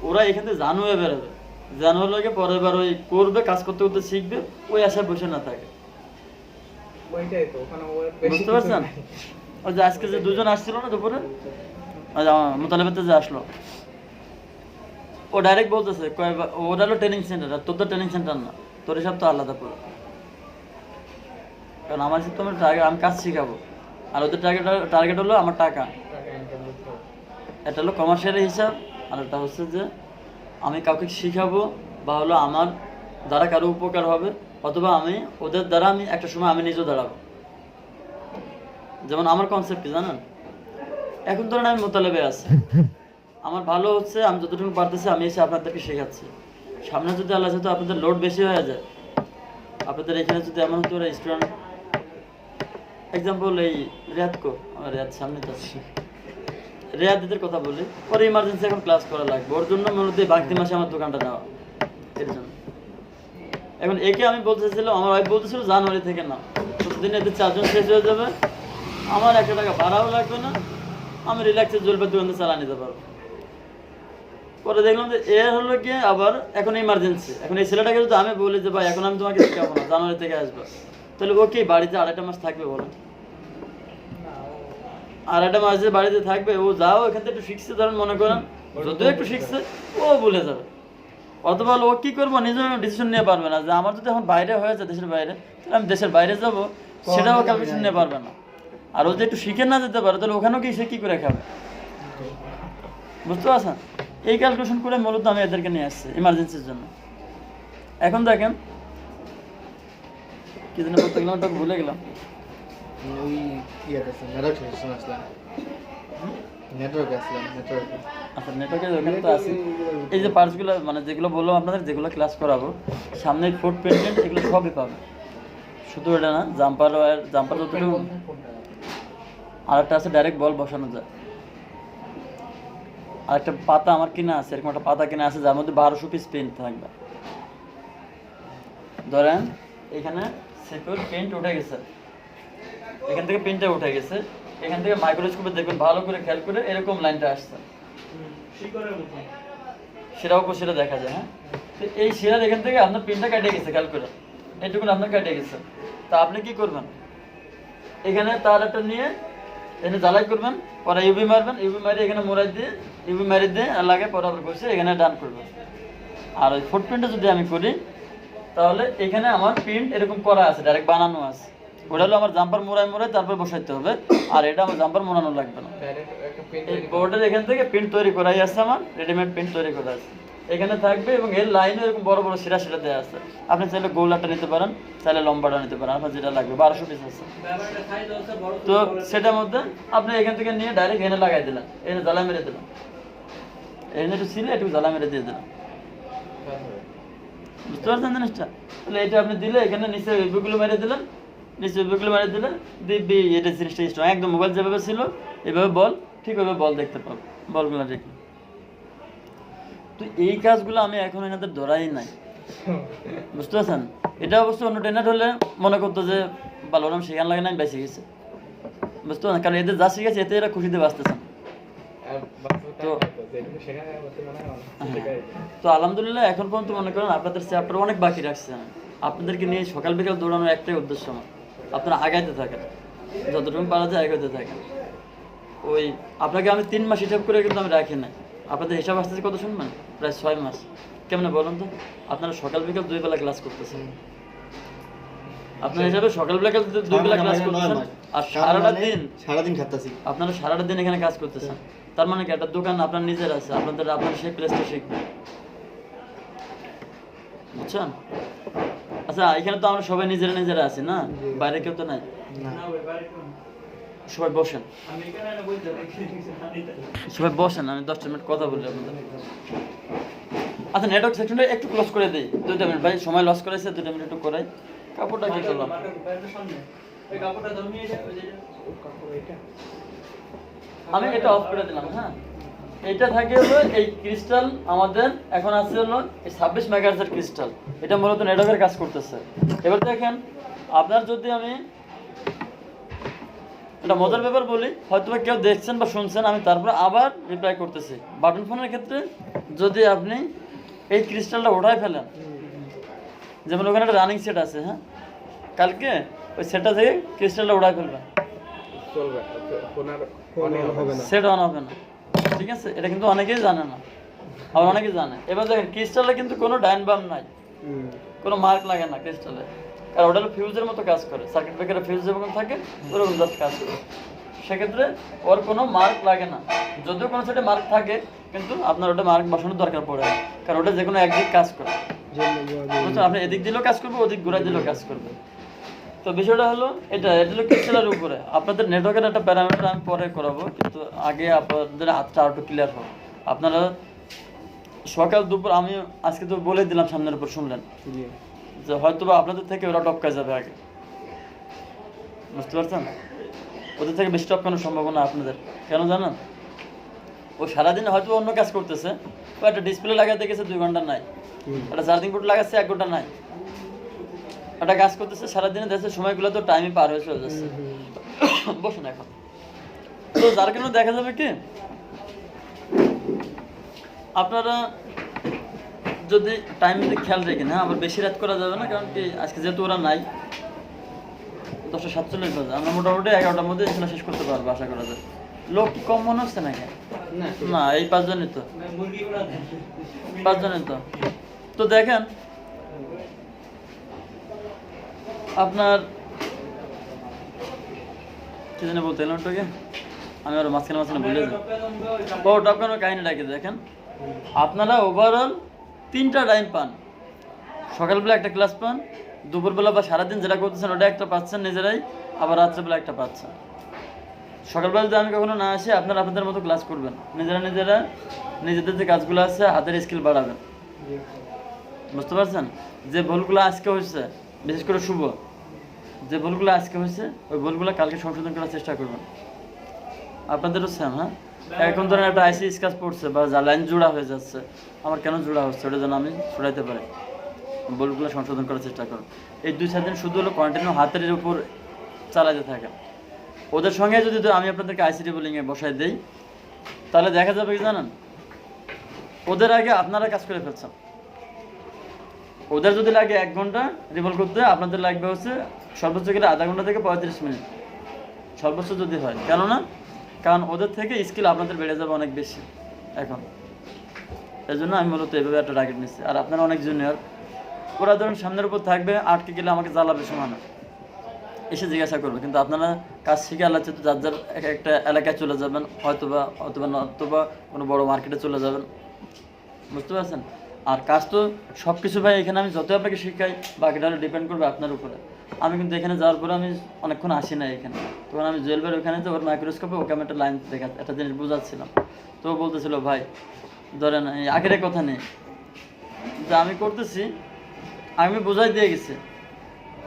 ওরা এখান থেকে জানু হয়ে বেরোবে, জানু হলে পরের বার ওই করবে, কাজ করতে করতে শিখবে, ওই আশায় বসে না থাকে। ওইটাই তো ওখানে বুঝতে পারছেন? ওই যে আজকে যে দুজন আসছিল না দুপুরে, মোতালেবেতে যে আসলো, ও ডাইরেক্ট বলতেছে ওটা হলো ট্রেনিং সেন্টার, আর তোর তো ট্রেনিং সেন্টার না, তোর হিসাব তো আলাদা পুরো। কারণ আমার হিসাব তো আমি কাজ শিখাবো, আর ওদের টার্গেট হলো আমার টাকা। এটা হলো কমার্শিয়াল হিসাব, আর এটা হচ্ছে যে আমি কাউকে শিখাবো বা হলো আমার দ্বারা কারো উপকার হবে, অথবা আমি ওদের দ্বারা আমি একটা সময় আমি নিজেও দাঁড়াবো। যেমন আমার কনসেপ্ট কি জানেন, এখন ধরেন আমি মোতালেবে আছি, আমার ভালো হচ্ছে আমি যতটুকু পারতেছি আমি এসে আপনাদেরকে শেখাচ্ছি। সামনে যদি আল্লাহ যেহেতু আপনাদের লোড বেশি হয়ে যায়, আপনাদের এখানে যদি এমন হতো ওরা স্টুডেন্ট এক্সাম্পল এই রিয়াদ সামনে যাচ্ছি, রিয়াদের কথা বলি, ওর ইমার্জেন্সি এখন ক্লাস করা লাগবে, ওর জন্য মূলত বাকি মাসে আমার দোকানটা নেওয়া এর জন্য। এখন একে আমি বলতেছিলাম, আমার ওয়াইফ বলতেছিল জানুয়ারি থেকে না, প্রতিদিন এদের 4 জন শেষ হয়ে যাবে, আমার 1 টাকা ভাড়াও লাগবে না, আমি রিল্যাক্সে জ্বলবে দোকানে চালা নিতে পারবো। পরে দেখলাম যে এ হলো গিয়ে আবার এখন ইমার্জেন্সি, এখন এই ছেলেটাকে যদি আমি বলি যে ভাই এখন আমি তোমাকে শেখাবো না, জানুয়ারি থেকে আসবো, তাহলে ও কি বাড়িতে 2.5 মাস থাকবে বলেন? 2.5 মাস যে বাড়িতে থাকবে, ও যাও এখান থেকে একটু শিখছে, ধরেন মনে করেন যদিও একটু শিখছে, ও ভুলে যাবে। অথবা ও কি করবো নিজে ডিসিশন নিয়ে পারবে না, যে আমার যদি এখন বাইরে হয়ে যায় দেশের বাইরে, তাহলে আমি দেশের বাইরে যাবো, সেটাও ক্যালকুলেশন নিয়ে পারবে না। আর ও যদি একটু শিখে না যেতে পারে, তাহলে ওখানেও কি সে কী করে খাবে? বুঝতে পারছেন? এই ক্যালকুলেশন করে মূলত আমি এদেরকে নিয়ে আসছি ইমার্জেন্সির জন্য। এখন দেখেন কি দিনে বলতে গেলাম, ওটা ভুলে গেলাম। ওই ইয়েটা আসলাম, নেটওয়ার্কে আসলাম, নেটওয়ার্কে। আচ্ছা, নেটওয়ার্কের ওখানে তো আছে। এই যে পার্টসগুলো মানে যেগুলো বললাম আপনাদের, যেগুলো ক্লাস করাবো, সামনে ফুট পেন্টেন্ট এগুলো সবই পাবে, শুধু এটা না, জাম্পার যতটুকু, আর একটা আছে ডাইরেক্ট বল বসানো যায়, আর একটা পাতা আমার কিনা আছে, এরকম একটা পাতা কিনা আছে যার মধ্যে 1200 পিস পেন্ট থাকবে। ধরেন এখানে সেকুর পেন্ট উঠে গেছে, এখান থেকে পেন্টটা উঠে গেছে, এখান থেকে মাইক্রোস্কোপে দেখবেন ভালো করে খেয়াল করে এরকম লাইনটা আসছে, সেটা দেখা যায়। হ্যাঁ, তো এই শিরার এখান থেকে আপনার পেনটা কেটে গেছে, খেয়াল করে এইটুকুন আপনার কেটে গেছে। তা আপনি কি করবেন, এখানে তার একটা নিয়ে এখানে জ্বালাই করবেন, পরে ইউভি মারবেন, ইউভি মারি এখানে মোড়াই দিয়ে ইউভি মারি দিয়ে লাগে, পরে আবার বসে এখানে ডান করবেন। আর ওই ফুটপ্রিন্টটা যদি আমি করি, তাহলে এখানে আমার প্রিন্ট এরকম করা আছে, ডাইরেক্ট বানানো আছে। ওটা হলো আমার জাম্পার মোড়াই তারপর বসাইতে হবে, আর এটা আমার জাম্পার মোড়ানো লাগবে না। এই বোর্ডের এখান থেকে প্রিন্ট তৈরি করাই আছে, আমার রেডিমেড প্রিন্ট তৈরি করা আছে। এখানে থাকবে এবং এর লাইনে এরকম বড় বড় শিরা শিরা দেওয়া আছে। আপনি চাইলে গোলাটা নিতে পারেন, চাইলে লম্বাটা নিতে পারেন, আপনার যেটা লাগবে। 1200 পিস আছে। ব্যাপারটা সাইজ হচ্ছে বড় তো সেটার মধ্যে আপনি এখান থেকে নিয়ে ডাইরেক্ট এনে লাগাই দিলেন, এনে জ্বালা মেরে দিলাম, এনে একটু ছিলে একটু জ্বালা মেরে দিয়ে দিলাম। বুঝতে পারছেন জিনিসটা? তাহলে এটা আপনি দিলে এখানে নিচে উইপগুলো মেরে দিলেন, নিচে উইপগুলো মেরে দিলে দিব্যি এটা জিনিসটা স্ট্রং। একদম মোবাইল যেভাবে ছিল এভাবে বল ঠিক ওইভাবে বল দেখতে পাবো, বলগুলো দেখলে। তো এই কাজগুলো আমি এখন এনাদের ধরাই নাই, বুঝতে পারছেন? এটা অবশ্য অন্য ট্রেনার হলে মনে করতো যে ভালো নাম শেখান লাগে না, আমি বেঁচে গেছে, বুঝতে পারছেন? কারণ এদের যা শিখেছে এতে এরা খুশিতে বাঁচতেছেন। তো- হ্যাঁ। তো আলহামদুলিল্লাহ এখন পর্যন্ত মনে করেন আপনাদের চ্যাপ্টার অনেক বাকি রাখছেন। আপনাদেরকে নিয়ে সকাল বিকাল দৌড়ানোর একটাই উদ্দেশ্য আমার, আপনারা আগাইতে থাকেন, যতটুকু পারা যায় আগাইতে থাকেন। ওই আপনাকে আমি 3 মাস হিসাব করে কিন্তু আমি রাখি না। আপনাদের হিসাব আসতেছে কত শুনবেন? প্রায় 6 মাস। কেমন বলুন তো? আপনারা সকাল বিকাল 2 বেলা ক্লাস করতেছেন। আপনার হিসাবে সকাল বিকাল 2 বেলা ক্লাস করতেছেন আর সারাদিন খাচ্ছি। আপনারা সারাটা দিন এখানে কাজ করতেছেন। তার মানে কি একটা দোকান আপনার নিজের আছে, আপনার সেই প্লেসটা শিখবেন, বুঝছেন? আচ্ছা এখানে তো আমরা সবাই নিজেরা আছি না, বাইরে কেউ তো নাই। না ওই বাড়ি কোন সবাই বসেন, আমি এখানে না বলতে সবাই বসেন, আমি 10 মিনিট কথা বলি আপনাদের। আচ্ছা নেটওয়ার্ক সেকশনটা একটু ক্লোজ করে দিই, 2 মিনিট ভাই, সময় লস করেছে, 2 মিনিট একটু করাই। কাপড়টা কি করলাম? ওই কাপড়টা ধরে ওই যে আমি এটা অফ করে দিলাম। হ্যাঁ, এটা থাকে হলো এই ক্রিস্টাল আমাদের এখন আছে হলো এই 26 মেগাহার্জের ক্রিস্টাল। এটা মূলত নেটওয়ার্কের কাজ করতেছে। এবার দেখেন আপনার যদি আমি এটা মজার ব্যাপার বলি, হয়তো কেউ দেখছেন বা শুনছেন, আমি তারপরে আবার রিপ্লাই করতেছি। বাটন ফোনের ক্ষেত্রে যদি আপনি এই ক্রিস্টালটা ওঠাই ফেলেন, যেমন ওখানে একটা রানিং সেট আছে, হ্যাঁ, কালকে ওই সেটটা থেকে ক্রিস্টালটা ওঠাই ফেলবেন, চলবে, ফোন আর হবে না। সেট অন হবে না। ঠিক আছে, এটা কিন্তু অনেকেই জানে না, আবার অনেকেই জানে। এবার দেখেন ক্রিস্টালে কিন্তু কোনো ডাইন বাম নাই, কোনো মার্ক লাগে না ক্রিস্টালে, আর ওটা হলো ফিউজের মতো কাজ করে। সার্কিট ব্রেকারে ফিউজ যেরকম থাকে ওরকম জাস্ট কাজ করে। সেক্ষেত্রে ওর কোনো মার্ক লাগে না। যদিও কোনো সাইডে মার্ক থাকে, কিন্তু আপনার ওটা মার্ক বসানোর দরকার পড়ে না, কারণ ওটা যে কোনো একদিক কাজ করে। বুঝছেন? আপনি এদিক দিলেও কাজ করবে, ওদিক ঘুরাই দিলেও কাজ করবে। তো বিষয়টা হলো এটা হলো ক্রিস্টালের উপরে। আপনাদের নেটওয়ার্কের একটা প্যারামিটার আমি পরে করাবো, কিন্তু আগে আপনাদের হাতটা আরো ক্লিয়ার হোক। আপনারা সকাল দুপুর আমি আজকে তো বলে দিলাম, সামনের উপর শুনলেন যে হয়তো বা আপনাদের থেকে ওরা টপকায় যাবে আগে, বুঝতে পারছেন? ওদের থেকে বেশি টপকানোর সম্ভাবনা আপনাদের। কেন জানেন? ও সারাদিনে হয়তো অন্য কাজ করতেছে, ও একটা ডিসপ্লে লাগাতে গেছে 2 ঘন্টা নাই, একটা চার্জিং পোর্ট লাগাচ্ছে 1 ঘন্টা নাই, একটা কাজ করতেছে সারাদিনে, দেখছে সময়গুলো তো টাইমে পার হয়ে চলে যাচ্ছে। বসুন এখন। তো যার কারণে দেখা যাবে কি আপনারা যদি টাইম যদি খেয়াল রেখেন, হ্যাঁ, আবার বেশি রাত করা যাবে না, কারণ কি আজকে যেহেতু ওরা নাই, 10:47 বাজে, আমরা মোটামুটি 11টার মধ্যে এগুলো শেষ করতে পারবো আশা করা যায়। লোক কি কম মনে হচ্ছে নাকি? না, এই 5 জনই তো, মুরগি ওরা 5 জনই তো। তো দেখেন আপনার কি জানি বলতে এলাম ওটাকে, আমি আর মাঝখানে ভুলে যাই। ও টপকানোর কাহিনীটা কি দেখেন, আপনারা ওভারঅল 3টা টাইম পান। সকালবেলা একটা ক্লাস পান, দুপুরবেলা বা সারাদিন যেটা করতেছেন ওটা একটা পাচ্ছেন নিজেরাই, আবার রাত্রেবেলা একটা পাচ্ছেন। সকালবেলা যদি আমি কখনো না আসি, আপনারা আপনাদের মতো ক্লাস করবেন, নিজেরা নিজেদের যে কাজগুলো আছে হাতের স্কিল বাড়াবেন, বুঝতে পারছেন? যে ভুলগুলো আজকে হয়েছে, বিশেষ করে শুভ, যে ভুলগুলো আজকে হয়েছে ওই ভুলগুলো কালকে সংশোধন করার চেষ্টা করবেন। আপনাদেরও সেম। হ্যাঁ, এখন ধরেন একটা আইসি স্কাচ পড়ছে বা যা লাইন জোড়া হয়ে যাচ্ছে, আমার কেন জোড়া হচ্ছে ওটা যেন আমি ছড়াইতে পারি, ভুলগুলো সংশোধন করার চেষ্টা করুন। এই 2-4 দিন শুধু হলো কন্টিনিউ হাতের উপর চালাতে থাকে। ওদের সঙ্গে যদি আমি আপনাদেরকে আইসিটি বোলিংয়ে বসাই দেই, তাহলে দেখা যাবে কি জানেন, ওদের আগে আপনারা কাজ করে ফেলছেন। ওদের যদি লাগে 1 ঘন্টা রিভলভ করতে, আপনাদের লাগবে হচ্ছে সর্বোচ্চ গেলে আধা ঘন্টা থেকে 35 মিনিট সর্বোচ্চ যদি হয়। কেননা কারণ ওদের থেকে স্কিল আপনাদের বেড়ে যাবে অনেক বেশি এখন। এই জন্য আমি মূলত এইভাবে একটা টার্গেট নিচ্ছি। আর আপনারা অনেক জুনিয়র, ওরা ধরুন সামনের উপর থাকবে, আটকে গেলে আমাকে জ্বালাবে সমানে, এসে জিজ্ঞাসা করবে। কিন্তু আপনারা কাজ শিখে আল্লাহ চাইতে যার যার একটা এলাকায় চলে যাবেন, হয়তোবা কোনো বড় মার্কেটে চলে যাবেন, বুঝতে পারছেন? আর কাজ তো সব কিছু ভাই এখানে আমি যত আপনাকে শিখাই বাকিটা ডিপেন্ড করবে আপনার উপরে। আমি কিন্তু এখানে যাওয়ার পরে আমি অনেকক্ষণ আসি না এখানে, তখন আমি জুয়েলবার ওখানে যে ওর মাইক্রোস্কোপে ওকে আমি একটা লাইন দেখা একটা জিনিস বোঝাচ্ছিলাম, তো ও বলতেছিল ভাই ধরেন এই আগের কথা নেই যে আমি করতেছি, আমি বোঝাই দিয়ে গেছি,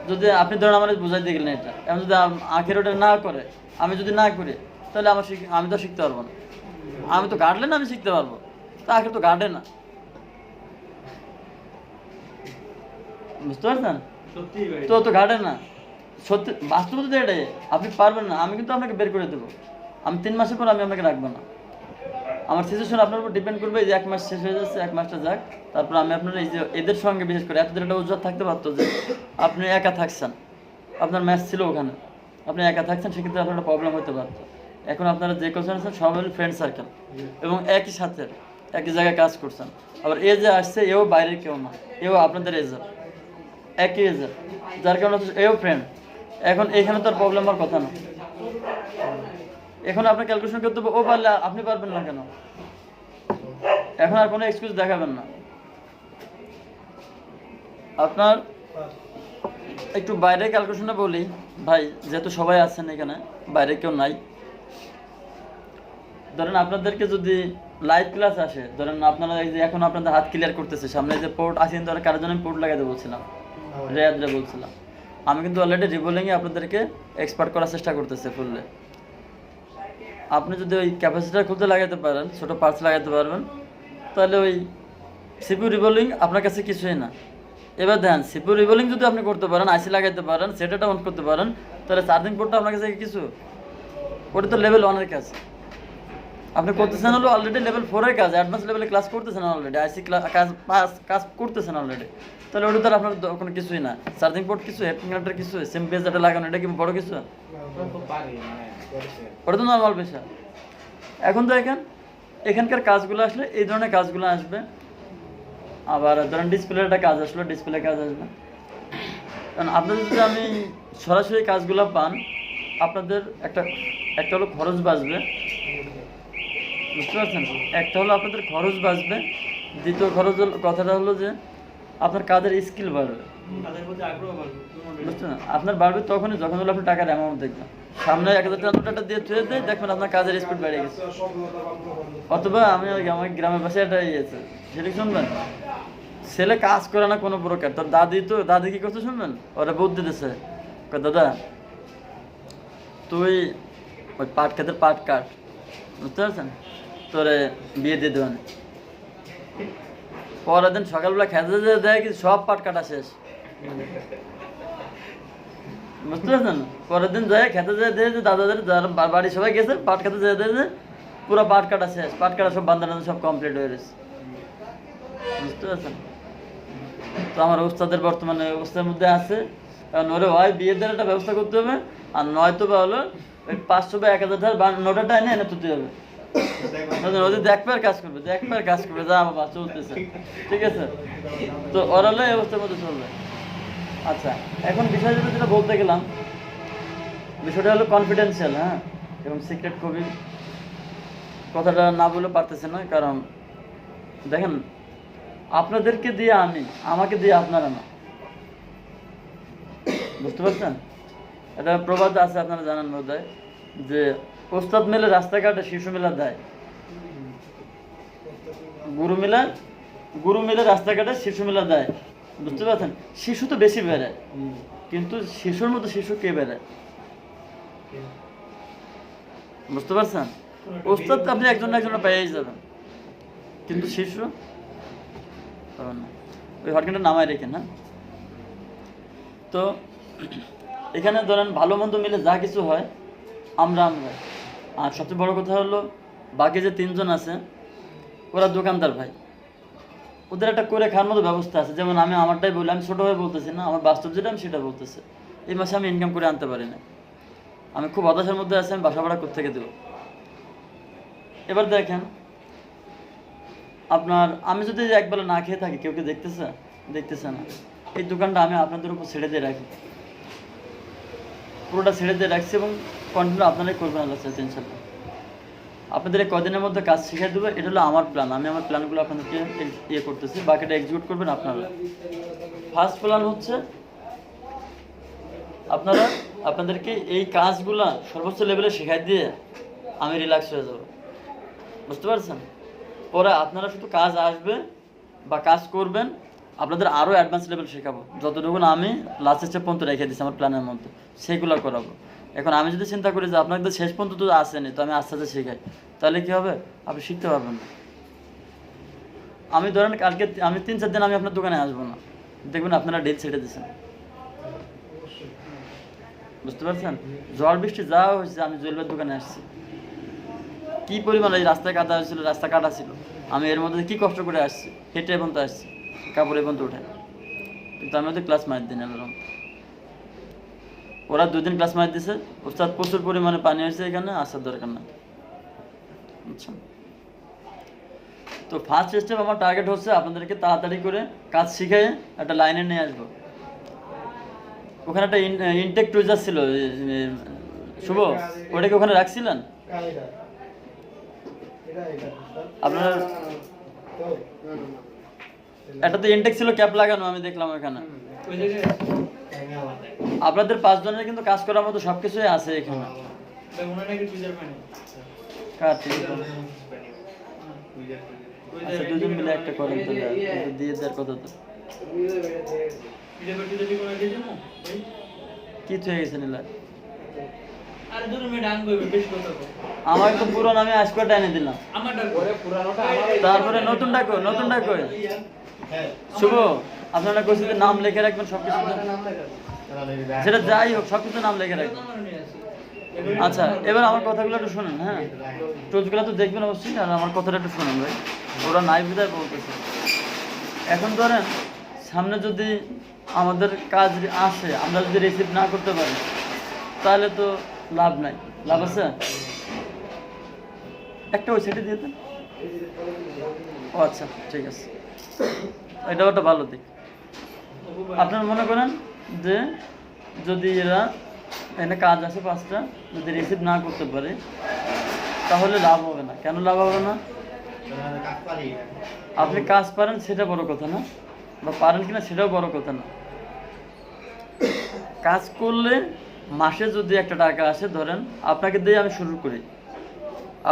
যদি আপনি ধরেন আমার বোঝাই দিয়ে গেলেন এটা, এখন যদি আখের ওটা না করে, আমি যদি না করি, তাহলে আমি তো শিখতে পারবো না। আমি তো গাড়লে না আমি শিখতে পারবো, তা আখের তো গাড়ে না, বুঝতে পারছেন? সত্যি ভাই তো গাড়ে না, সত্যি বাস্তবতা তো এটাই, আপনি পারবেন না, আমি কিন্তু আপনাকে বের করে দেবো, আমি 3 মাসের পর আমি আপনাকে রাখবো না। আমার সিচুয়েশন আপনার উপর ডিপেন্ড করবে, যে 1 মাস শেষ হয়ে যাচ্ছে, 1 মাসটা যাক, তারপর আমি আপনার এই যে এদের সঙ্গে বিশেষ করে এতদিন একটা অজুহাত থাকতে পারতো যে আপনি একা থাকছেন, আপনার ম্যাচ ছিল ওখানে, আপনি একা থাকছেন, সেক্ষেত্রে আপনার একটা প্রবলেম হতে পারতো। এখন আপনারা যে কোশ্চেন আছেন সব হলো ফ্রেন্ড সার্কেল এবং একই সাথে একই জায়গায় কাজ করছেন, আবার এ যে আসছে এও বাইরের কেউ না, এও আপনাদের এজের একই এজের, যার কারণে এও ফ্রেন্ড। এখন এখানে তো আর প্রবলেম হওয়ার কথা না, এখন আপনার ক্যালকুলেশন করতে হবে, ও পারলে আপনি পারবেন না কেন? এখন আর কোনো এক্সকিউজ দেখাবেন না। আপনার একটু বাইরে ক্যালকুলেশনটা বলি ভাই, যেহেতু সবাই আছেন এখানে, বাইরে কেউ নাই। ধরেন আপনাদেরকে যদি লাইভ ক্লাস আসে, ধরেন আপনারা এই যে এখন আপনাদের হাত ক্লিয়ার করতেছে, সামনে যে পোর্ট আসেন, ধরেন কারোর জন্য পোর্ট লাগাতে বলছিলাম, রেয়াদরে বলছিলাম, আমি কিন্তু অলরেডি রিবোলিংয়ে আপনাদেরকে এক্সপার্ট করার চেষ্টা করতেছে ফুললে। আপনি যদি ওই ক্যাপাসিটার খুলতে লাগাতে পারেন, ছোটো পার্টস লাগাতে পারবেন, তাহলে ওই সিপিইউ রিবোলিং আপনার কাছে কিছুই না। এবার দেন সিপিইউ রিবোলিং যদি আপনি করতে পারেন, আইসি লাগাতে পারেন, সেটাটা অন করতে পারেন, তাহলে চার্জিং পোর্টটা আপনার কাছে কিছু, ওটা তো লেভেল 1-এর কাজ। আপনি করতেছেন হলো অলরেডি লেভেল 4-এর কাজ, অ্যাডভান্স লেভেলে ক্লাস করতেছেন অলরেডি, আইসি কাজ করতেছেন অলরেডি, তাহলে ওটা তো আপনার কোনো কিছুই না। চার্জিং পোর্ট কিছু, হেড কানেক্টর কিছু, সিম বেস যেটা লাগানো, এটা কি বড় কিছু? ওটা তো নর্মাল বিষয়। এখন দেখেন এখানকার কাজগুলো আসলে এই ধরনের কাজগুলো আসবে, আবার ধরেন ডিসপ্লের একটা কাজ আসলো, ডিসপ্লে কাজ আসবে। কারণ আপনাদের যদি আমি সরাসরি কাজগুলো পান, আপনাদের একটা হলো খরচ বাঁচবে, বুঝতে পারছেন? একটা হলো আপনাদের খরচ বাঁচবে, দ্বিতীয় কথাটা হলো যে আপনার কাজের স্কিল বাড়বে, তাদের মধ্যে আগ্রহ বাড়বে, বুঝছেন? আপনার বাড়বে তখনই যখন হলো আপনি টাকার অ্যামাউন্ট দেখবেন, সামনে 1000 টাকা দিয়ে থুয়ে দেয়, দেখবেন আপনার কাজের স্পিড বেড়ে গেছে। অথবা আমার গ্রামের পাশে একটা ইয়েছে, সেটা শুনবেন, ছেলে কাজ করে না কোনো প্রকার, তোর দাদি কি করতে শুনবেন, ওরা বুদ্ধি দিতেছে, দাদা তুই ওই পাট খেতের পাট কাট, বুঝতে পারছেন, তোরে বিয়ে দিয়ে দেবেন। পরের দিন সকালবেলা খেতে যেতে দেয় কি সব পাট কাটা শেষ, বুঝতে পারছেন? পরের দিন যায় খেতে যেতে দেয় যে দাদাদের যারা বাড়ি সবাই গেছে পাট খেতে যেতে দেয় যে পুরো পাট কাটা শেষ, পাট কাটা সব বান্ধানো সব কমপ্লিট হয়ে গেছে, বুঝতে পারছেন? তো আমার ওস্তাদের বর্তমানে অবস্থার মধ্যে আছে, কারণ ওরে হয় বিয়ের দ্বারা একটা ব্যবস্থা করতে হবে, আর নয়তো বা হলো ওই 500 বা 1000 নোটাটা এনে তুলতে হবে, ওদের দেখবার কাজ করবে, যা বাবা চলতেছে, ঠিক আছে? তো ওরা হলো এই অবস্থার মধ্যে চলবে। আচ্ছা, এখন বিষয়টা যেটা বলতে গেলাম, বিষয়টা হলো কনফিডেন্সিয়াল, হ্যাঁ, এবং সিক্রেট খুবই, কথাটা না বলে পারতেছে না, কারণ দেখেন আপনাদেরকে দিয়ে আমাকে দিয়ে আপনারা না, বুঝতে পারছেন? এটা প্রবাদ আছে, আপনারা জানেন বোধহয়, যে ওস্তাদ মেলে রাস্তাঘাটে শিশু মেলা দেয়, গুরু মিলে রাস্তাঘাটে শিশু মেলা দেয়, বুঝতে পারছেন? শিশু তো বেশি বেড়ায়, কিন্তু শিশুর মতো শিশু কে বেড়ায়, বুঝতে পারছেন? ওস্তাদ আপনি একজন পেয়েই যাবেন, কিন্তু শিশু পাবেন না। ওই হটকেনটা নামায় রেখেন, হ্যাঁ। তো এখানে ধরেন ভালো মন্দ মিলে যা কিছু হয় আমরা, আর সবচেয়ে বড় কথা হলো বাকি যে 3 জন আছে ওরা দোকানদার ভাই, ওদের একটা করে খাওয়ার মতো ব্যবস্থা আছে। যেমন আমি আমারটাই বলি, আমি ছোটো হয়ে বলতেছি না, আমার বাস্তব যেটা আমি সেটা বলতেছি। এই মাসে আমি ইনকাম করে আনতে পারি না, আমি খুব হতাশার মধ্যে আছি, আমি বাসা ভাড়া কোত্থেকে দেবো। এবার দেখেন আপনার, আমি যদি একবেলা না খেয়ে থাকি, কেউ দেখতেছে না, এই দোকানটা আমি আপনাদের উপর ছেড়ে দিয়ে রাখি, পুরোটা ছেড়ে দিয়ে রাখছি, এবং কন্টিনিউ আপনারাই করবেন আল্লাহ চাইতে ইনশাল্লাহ। আপনাদের এই কদিনের মধ্যে কাজ শিখিয়ে দেবো, এটা হলো আমার প্ল্যান। আমি আমার প্ল্যানগুলো আপনাদেরকে ইয়ে করতেছি, বাকিটা এক্সিকিউট করবেন আপনারা। ফার্স্ট প্ল্যান হচ্ছে আপনাদেরকে এই কাজগুলা সর্বোচ্চ লেভেলে শেখাই দিয়ে আমি রিল্যাক্স হয়ে যাব, বুঝতে পারছেন? পরে আপনারা শুধু কাজ আসবে বা কাজ করবেন, আপনাদের আরও অ্যাডভান্স লেভেল শেখাবো, যতটুকু আমি লাস্ট স্টেপ পর্যন্ত রেখে দিচ্ছি আমার প্ল্যানের মধ্যে, সেইগুলো করাবো। এখন আমি যদি চিন্তা করি যে আপনাদের শেষ পর্যন্ত তো আসেনি, তো আমি আস্তে আস্তে শেখাই, তাহলে কী হবে? আপনি শিখতে পারবেন না। আমি ধরেন কালকে আমি 3-4 দিন আমি আপনার দোকানে আসবো না, দেখবেন আপনারা ডেট ছেড়ে দিচ্ছেন, বুঝতে পারছেন? ঝড় বৃষ্টি যা হয়েছে, আমি জুয়েলের দোকানে আসছি, কি পরিমাণ এই রাস্তায় কাদা হয়েছিল, রাস্তা কাটা ছিল, আমি এর মধ্যে কি কষ্ট করে আসছি, হেঁটে পর্যন্ত আসছি, কাপড়ে পর্যন্ত উঠে, কিন্তু আমি ওদের ক্লাস মার দিন এলাম। ওরা 2 দিন ক্লাস মার দিছে, ওস্তাদ প্রচুর পরিমাণে পানি হয়েছে, এখানে আসার দরকার না। আচ্ছা, তো ফার্স্ট স্টেপ আমার টার্গেট হচ্ছে আপনাদেরকে তাড়াতাড়ি করে কাজ শিখে একটা লাইনে নিয়ে আসবো। ওখানে একটা ইনটেক টুইজার ছিল শুভ, ওটাকে ওখানে রাখছিলেন আপনার? একটা তো ইনটেক ছিল, ক্যাপ লাগানো, আমি দেখলাম ওখানে। আপনাদের 5 জনের কিন্তু কাজ করার মতো সবকিছুই আছে এখানে। আচ্ছা, 2 জন মিলে একটা করেন তাহলে, দিয়ে দেওয়ার কথা তো কি হয়ে গেছে নিলা? আমার তো পুরো আমি আজকে এনে দিলাম, তারপরে নতুনটা কই? শুভ, আপনারা কইছে যে নাম লিখে রাখবেন সবকিছু, সেটা যাই হোক সবকিছু নাম লিখে রাখবেন। আচ্ছা, এবার আমার কথাগুলো একটু শুনুন। হ্যাঁ, টোজগুলো তো দেখবেন অবশ্যই, আর আমার কথাটা একটু শুনুন ভাই, ওরা নাই বিদায় বলতেছে। এখন ধরেন সামনে যদি আমাদের কাজ আসে, আমরা যদি রিসিভ না করতে পারি, তাহলে তো লাভ নাই। লাভ আছে? একটা ওই সাইডে দিয়ে দেন। ও আচ্ছা, ঠিক আছে, এটাও একটা ভালো দিক। আপনারা মনে করেন যে যদি এরা এখানে কাজ আসে 5টা, যদি রিসিভ না করতে পারে তাহলে লাভ হবে না। কেন লাভ হবে না? আপনি কাজ পারেন সেটা বড় কথা না, বা পারেন কিনা সেটাও বড় কথা না। কাজ করলে মাসে যদি একটা টাকা আসে, ধরেন আপনাকে দিয়ে আমি শুরু করি,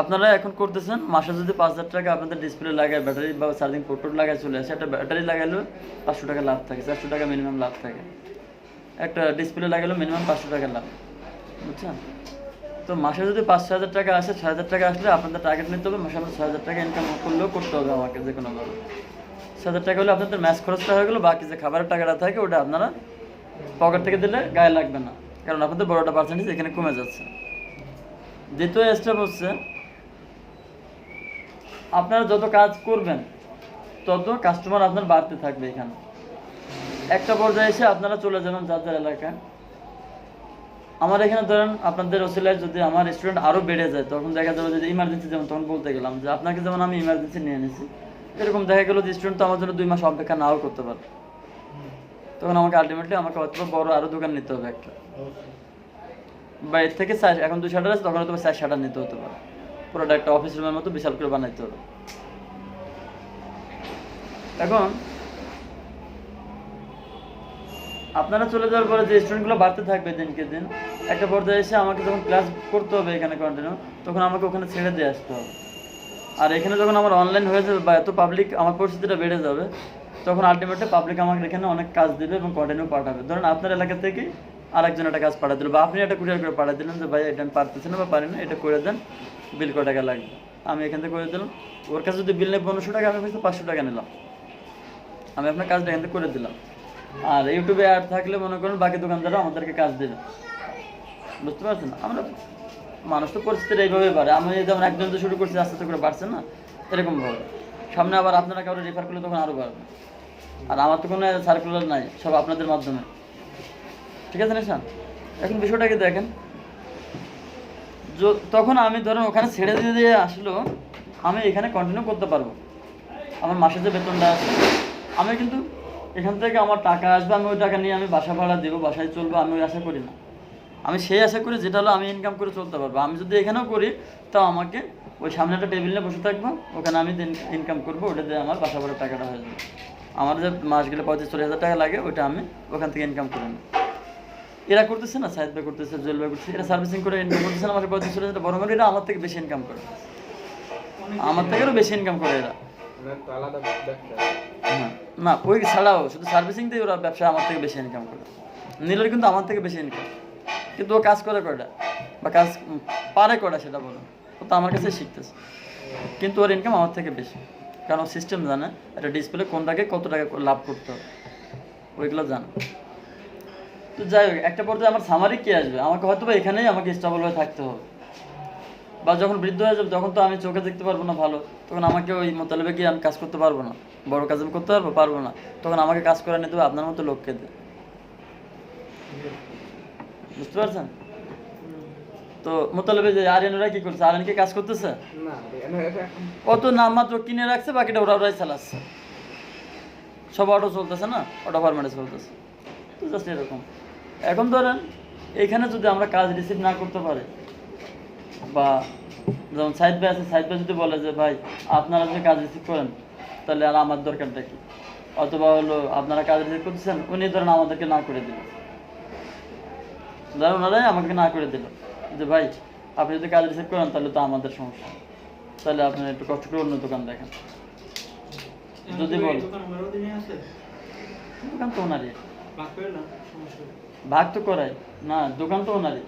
আপনারা এখন করতেছেন, মাসে যদি 5,000 টাকা আপনাদের ডিসপ্লে লাগায়, ব্যাটারি বা চার্জিং পোর্ট লাগায় চলে আসে, একটা ব্যাটারি লাগাইলেও 500 টাকা লাভ থাকে, 400 টাকা মিনিমাম লাভ থাকে। একটা ডিসপ্লে লাগালেও মিনিমাম 500 টাকা লাভ, বুঝছেন? তো মাসে যদি 5,000 টাকা আসে, 6,000 টাকা আসলে আপনাদের টার্গেট নিতে হবে, মাসে আমরা 6,000 টাকা ইনকাম করলেও করতে হবে আমাকে যে কোনোভাবে। 6,000 টাকা হলে আপনাদের ম্যাচ খরচটা হয়ে গেলো, বাকি যে খাবারের টাকাটা থাকে ওটা আপনারা পকেট থেকে দিলে গায়ে লাগবে না, কারণ আপনাদের বড়টা পার্সেন্টেজ এখানে কমে যাচ্ছে। দ্বিতীয় স্টেপ হচ্ছে আপনারা যত কাজ করবেন তত কাস্টমার আপনার বাড়তে থাকবে। এখানে একটা পর্যায়ে এসে আপনারা চলে যাবেন যার যার এলাকায়। আমার এখানে ধরেন আপনাদের ওসিলায় যদি আমার স্টুডেন্ট আরও বেড়ে যায়, তখন দেখা যাবে যে ইমার্জেন্সি, যেমন তখন বলতে গেলাম যে আপনাকে যেমন আমি ইমার্জেন্সি নিয়ে নিয়েছি, এরকম দেখা গেলো যে স্টুডেন্ট তো আমার জন্য 2 মাস অপেক্ষা নাও করতে পারে, তখন আমাকে আলটিমেটলি আমাকে হয়তো বড় আরও দোকান নিতে হবে একটা, বা এর থেকে এখন 2 শাটার আছে, তখন হয়তো 4 শাটার নিতে হতে পারে, পুরোটা একটা অফিস রুমের মতো বিশাল করে বানাইতে হবে। এখন আপনারা চলে যাওয়ার পরে যে স্টুডেন্টগুলো বাড়তে থাকবে দিনকে দিন, একটা পর্যায়ে এসে আমাকে যখন ক্লাস করতে হবে এখানে কন্টিনিউ, তখন আমাকে ওখানে ছেড়ে দিয়ে আসতে হবে। আর এখানে যখন আমার অনলাইন হয়ে যাবে বা এত পাবলিক আমার পরিস্থিতিটা বেড়ে যাবে, তখন আলটিমেটলি পাবলিক আমাকে এখানে অনেক কাজ দেবে এবং কন্টিনিউ পাঠাবে। ধরুন আপনার এলাকা থেকে আরেকজন একটা কাজ পাঠিয়ে দিল, বা আপনি একটা কুরিয়ার করে পাঠিয়ে দিলেন যে ভাই এটা আমি পারতেছি না বা পারি না, এটা করে দেন, বিল কত টাকা লাগবে, আমি এখান থেকে করে দিলাম। ওর কাছে যদি বিল নেই 1500 টাকা, আমি হয়তো 500 টাকা নিলাম, আমি আপনার কাজটা এখান থেকে করে দিলাম। আর ইউটিউবে অ্যাড থাকলে মনে করেন বাকি দোকানদাররা আমাদেরকে কাজ দেবে, বুঝতে পারছেন? আমরা মানুষ তো পরিস্থিতিটা এইভাবে বাড়ে। আমি যেমন একজন তো শুরু করছি, আস্তে আস্তে করে বাড়ছে না, এরকমভাবে সামনে আবার আপনারা কারো রেফার করলে তখন আরও বাড়বে। আর আমার তো কোনো সার্কুলার নাই, সব আপনাদের মাধ্যমে, ঠিক আছে নিশান? এখন বিষয়টাকে দেখেন, তখন আমি ধরেন ওখানে ছেড়ে দিয়ে আসলো, আমি এখানে কন্টিনিউ করতে পারবো। আমার মাসে যে বেতনটা আছে, আমি কিন্তু এখান থেকে আমার টাকা আসবে, আমি ওই টাকা নিয়ে আমি বাসা ভাড়া দেবো, বাসায় চলবো, আমি ওই আশা করি না। আমি সেই আশা করি যেটা হলো আমি ইনকাম করে চলতে পারবো। আমি যদি এখানেও করি তাও আমাকে ওই ওই সামনে একটা টেবিল নিয়ে বসে থাকবো, ওখানে আমি ইনকাম করবো, ওটা দিয়ে আমার বাসা ভাড়ার টাকাটা হয়ে যাবে। আমার যে মাস গেলে 35-40 হাজার টাকা লাগে, ওইটা আমি ওখান থেকে ইনকাম করে নিই। এরা করতেছে না, সাইদ ভাই করতেছে, জুয়েল ভাই করতেছে, এরা সার্ভিসিং করে ইনকাম করতেছে না, আমার 35-40 হাজার, বরং এরা আমার থেকে বেশি ইনকাম করে, আমার থেকেও বেশি ইনকাম করে এরা। ওনার তো আলাদা ব্যবসা। হ্যাঁ, না ওই ছাড়াও শুধু সার্ভিসিং দিয়ে ওরা ব্যবসা আমার থেকে বেশি ইনকাম করে। নীলের কিন্তু আমার থেকে বেশি ইনকাম, কিন্তু ও কাজ করে কয়টা বা কাজ পারে কয়টা সেটা বলো, ও তো আমার কাছে শিখতেছে, কিন্তু ওর ইনকাম আমার থেকে বেশি, কারণ ও সিস্টেম জানে একটা ডিসপ্লে কোনটাকে কত টাকা লাভ করতে হবে, ওইগুলো জানে। তো যাই হোক, একটা পর্যায়ে আমার সামারি কি আসবে, আমাকে হয়তো বা এখানেই আমাকে স্টেবল হয়ে থাকতে হবে, বা যখন বৃদ্ধ হয়ে যাবে তখন তো আমি চোখে দেখতে পারবো না ভালো, তখন আমাকে ওই মোতালেবে গিয়ে আমি কাজ করতে পারবো না, বড় কাজ আমি করতে পারবো না, তখন আমাকে কাজ করে নিতে হবে আপনার মতো লোককে দিয়ে। বুঝতে পারছেন? তো মোতালেবে যে আরিয়ানরা কি করছে, আরিয়ান কি কাজ করতেছে? না এটা এখন কত নাম মাত্র কিনে রাখছে, বাকিটা ওরাই চালাচ্ছে, সব অটো চলতেছে না, অটো ফরম্যাটে চলতেছে। তো জাস্ট এরকম। এখন ধরেন এখানে যদি আমরা কাজ রিসিভ না করতে পারি, বা যেমন সাইদ ভাই আছে, সাইদ ভাই যদি বলে যে ভাই আপনারা যদি কাজ রিসিভ করেন তাহলে আর আমার দরকারটা কি, অথবা হলো আপনারা কাজ রিসিভ করতেছেন, উনি ধরেন আমাদেরকে না করে দিল, ধরেন ওনারাই আমাকে না করে দিল যে ভাই আপনি যদি কাজ রিসিভ করেন তাহলে তো আমাদের সমস্যা, তাহলে আপনি একটু কষ্ট করে অন্য দোকান দেখেন। যদি বল দোকান তো ওনারই, ভাগ তো করাই না, দোকান তো ওনারই,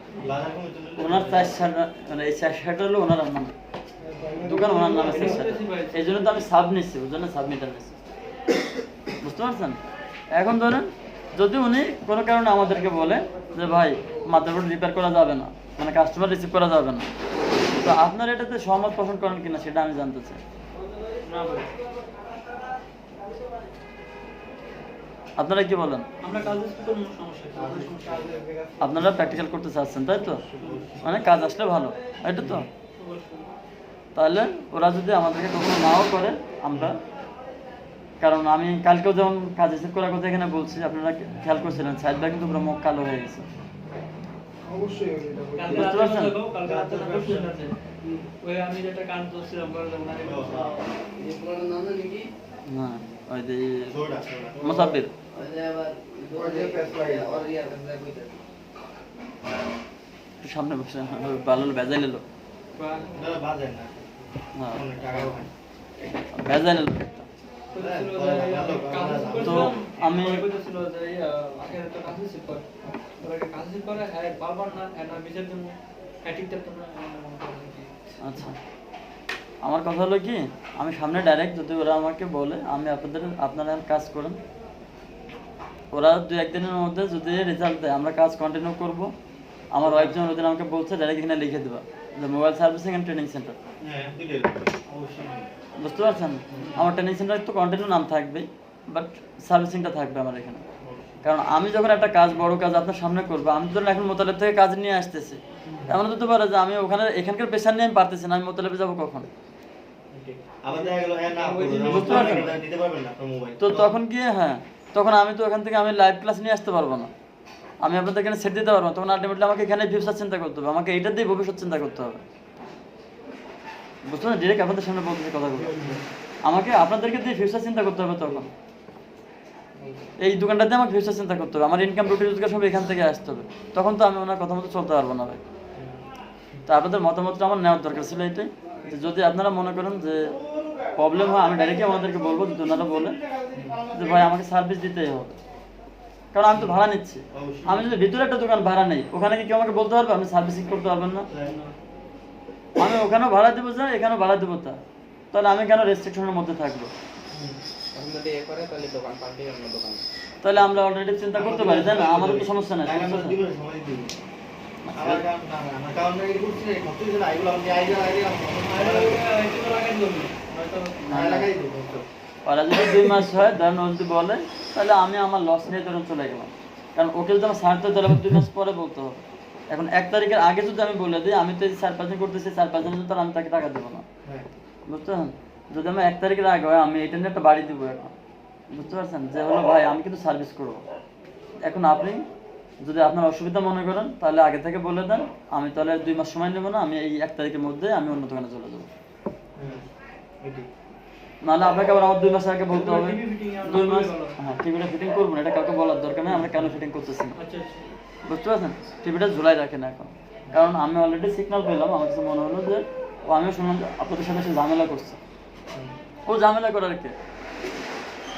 ওনার 4 শাটার, মানে এই 4 শাটার হলো ওনার নামে, দোকান ওনার নামে 4 শাটার, এই জন্য তো আমি সাব নিচ্ছি, ওই জন্য সাবমিটার নিচ্ছি। বুঝতে পারছেন? এখন ধরেন যদি উনি কোনো কারণে আমাদেরকে বলে যে ভাই মাদারবোর্ড রিপেয়ার করা যাবে না, মানে কাস্টমার রিসিভ করা যাবে না, তো আপনারা এটাতে সহমত পোষণ করেন কিনা সেটা আমি জানতে চাই। আপনারা কি বলেন? আমরা কাজ করতে সমস্যা আপনারা প্র্যাকটিক্যাল করতে চাচ্ছেন তাই তো, মানে কাজ আসলে ভালো, এটা তো। তাহলে ওরা যদি আমাদেরকে কখনো নাও করে আমরা, কারণ আমি কালকেও যেমন কাজ রিসিভ করার কথা এখানে বলছি, আপনারা খেয়াল করছিলেন সাইদ ভাই কিন্তু পুরো মুখ কালো হয়ে গেছে। অবশ্যই বুঝতে পারছেন? আমি যেটা কাজ করছিলাম হ্যাঁ, ওই যে মুসাফির একটু সামনে বসে ভালো বেজাই নিল, বেজাই নিল। তো আমি আচ্ছা, আমার কথা হলো কি, আমি সামনে ডাইরেক্ট যদি ওরা আমাকে বলে আমি আপনারা কাজ করেন, ওরা 2-1 দিনের মধ্যে যদি রেজাল্ট দেয় আমরা কাজ কন্টিনিউ করব। আমার ওয়াইফ যেমন ওদের আমাকে বলছে ডাইরেক্ট এখানে লিখে দেবা যে mobile servicing and training centre. বুঝতে পারছেন? আমার ট্রেনিং সেন্টার তো কন্টিনিউ নাম থাকবেই, বাট সার্ভিসিংটা থাকবে আমার এখানে। কারণ আমি যখন একটা কাজ, বড় কাজ আপনার সামনে করবো, আমি ধরুন এখন মোতালেব থেকে কাজ নিয়ে আসতেছি, এমন হতে পারে যে আমি ওখানে এখানকার পেশা নিয়ে আমি পারতেছি না, আমি মোতালেবে যাবো কখন? বুঝতে পারছেন? তো তখন গিয়ে হ্যাঁ, তখন আমি তো এখান থেকে আমি লাইভ ক্লাস নিয়ে আসতে পারবো না, আমি আপনাদের এখানে সেট দিতে পারবো না, তখন আলটিমেটলি আমাকে এখানে ফিউচার চিন্তা করতে হবে, আমাকে এইটা দিয়ে ভবিষ্যৎ চিন্তা করতে হবে। বুঝতে পারছেন? ডিরেক্ট আপনাদের সামনে বলতেছি কথাগুলো, আমাকে আপনাদেরকে দিয়ে ফিউচার চিন্তা করতে হবে, তখন এই দোকানটাতে আমাকে ফিউচার চিন্তা করতে হবে, আমার ইনকাম রুটি রোজগার সব এখান থেকে আসতে হবে, তখন তো আমি ওনার কথা মতো চলতে পারবো না ভাই। তো আপনাদের মতামতটা আমার নেওয়ার দরকার ছিল এটাই, যে যদি আপনারা মনে করেন যে প্রবলেম হয়, আমি ডাইরেক্টলি আমাদেরকে বলবো, যদি ওনারা বলে যে ভাই আমাকে সার্ভিস দিতেই হবে, কারণ আমি তো ভাড়া নিচ্ছি। আমি যদি ভিতরে একটা দোকান ভাড়া নেই, ওখানে কি কেউ আমাকে বলতে পারবে আমি সার্ভিসিং করতে পারবেন না? আমি ওখানেও ভাড়া দেবো যা, এখানেও ভাড়া দেবো তা, তাহলে আমি কেন রেস্ট্রিকশনের মধ্যে থাকবো? এখন যদি এ করে তাহলে দোকান পাল্টে অন্য দোকান, তাহলে আমরা অলরেডি চিন্তা করতে পারি, তাই না? আমাদের তো সমস্যা নাই। ওরা যদি 2 মাস হয়, ধরেন ও যদি বলে, তাহলে আমি আমার লস নিয়ে ধরুন চলে গেলাম, কারণ ওকে যদি আমার ছাড়তে তাহলে 2 মাস পরে বলতে হবে। এখন 1 তারিখের আগে যদি আমি বলে দিই আমি তো এই 4-5 দিন করতেছি, 4-5 দিনের জন্য আমি তাকে টাকা দেবো না। বুঝতে পারছেন? যদি আমি 1 তারিখের আগে হয়, আমি এটা নিয়ে একটা বাড়ি দিব এখন। বুঝতে পারছেন? যে হলো ভাই আমি কিন্তু সার্ভিস করবো। এখন আপনি যদি আপনার অসুবিধা মনে করেন তাহলে আগে থেকে বলে দেন, আমি তাহলে 2 মাস সময় নেবো না, আমি এই 1 তারিখের মধ্যে আমি অন্য দোকানে চলে যাবো। এটি নাহলে আপনাকে আবার আমার 2 মাস আগে বলতে হবে টিভি ফিটিং 2 মাস। হ্যাঁ, টিভিটা ফিটিং করবো না, এটা কাউকে বলার দরকার নেই, আমরা কেন ফিটিং করতেছি না। আচ্ছা আচ্ছা বুঝতে পারছেন? টিভিটা ঝুলাই রাখেন এখন, কারণ আমি অলরেডি সিগন্যাল পেলাম, আমার কাছে মনে হলো যে আমিও শুনলাম যে আপনাদের সাথে সে ঝামেলা করছে। ও ঝামেলা করার কে?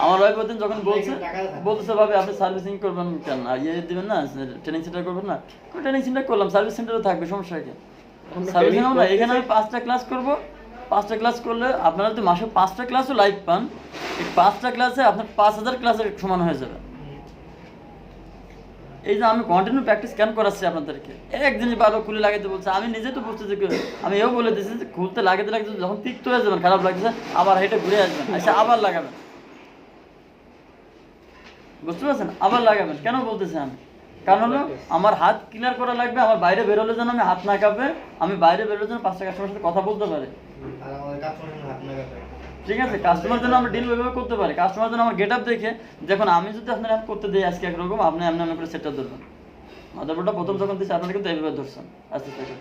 আমার ওয়াইফ ওদিন যখন বলতেছে ভাবে আপনি সার্ভিসিং করবেন কেন, ইয়ে দিবেন না, ট্রেনিং সেন্টার করবেন না? ট্রেনিং সেন্টার করলাম, সার্ভিস সেন্টারও থাকবে, সমস্যা কি? সার্ভিসিং আমরা এখানে আমি 5টা ক্লাস করব, 5টা ক্লাস করলে আপনারা যদি মাসে 5টা ক্লাসও লাইভ পান, এই 5টা ক্লাসে আপনার 5000 ক্লাসের সমান হয়ে যাবে। এই যে আমি কন্টিনিউ প্র্যাকটিস কেন করাচ্ছি আপনাদেরকে, একদিনই বারবার খুলে লাগাইতে বলছে, আমি নিজে তো বুঝতে যে আমি এও বলে দিচ্ছি যে খুলতে লাগাতে লাগাতে যখন তিক্ত হয়ে যাবেন, খারাপ লাগছে, আবার হেঁটে ঘুরে আসবেন, আচ্ছা আবার লাগাবেন। বুঝতে পারছেন? আবার লাগাবেন কেন বলতেছি আমি, কারণ হলো আমার হাত ক্লিয়ার করা লাগবে, আমার বাইরে বেরোলে যেন আমি হাত না কাঁপে, আমি বাইরে বেরোলে যেন 5টা কাস্টমারের সাথে কথা বলতে পারি। আর আমাদের কাস্টমার হাত না কাটে। ঠিক আছে, কাস্টমার যেন আমরা ডিল ওইভাবে করতে পারি, কাস্টমার যেন আমার গেট আপ দেখে, দেখুন আমি যদি আপনার হেল্প করতে দিই আজকে একরকম, আপনি এমনি এমনি করে সেটটা ধরবেন। মাদারবোর্ডটা প্রথম যখন দিচ্ছি আপনারা কিন্তু এইভাবে ধরছেন আস্তে আস্তে করে,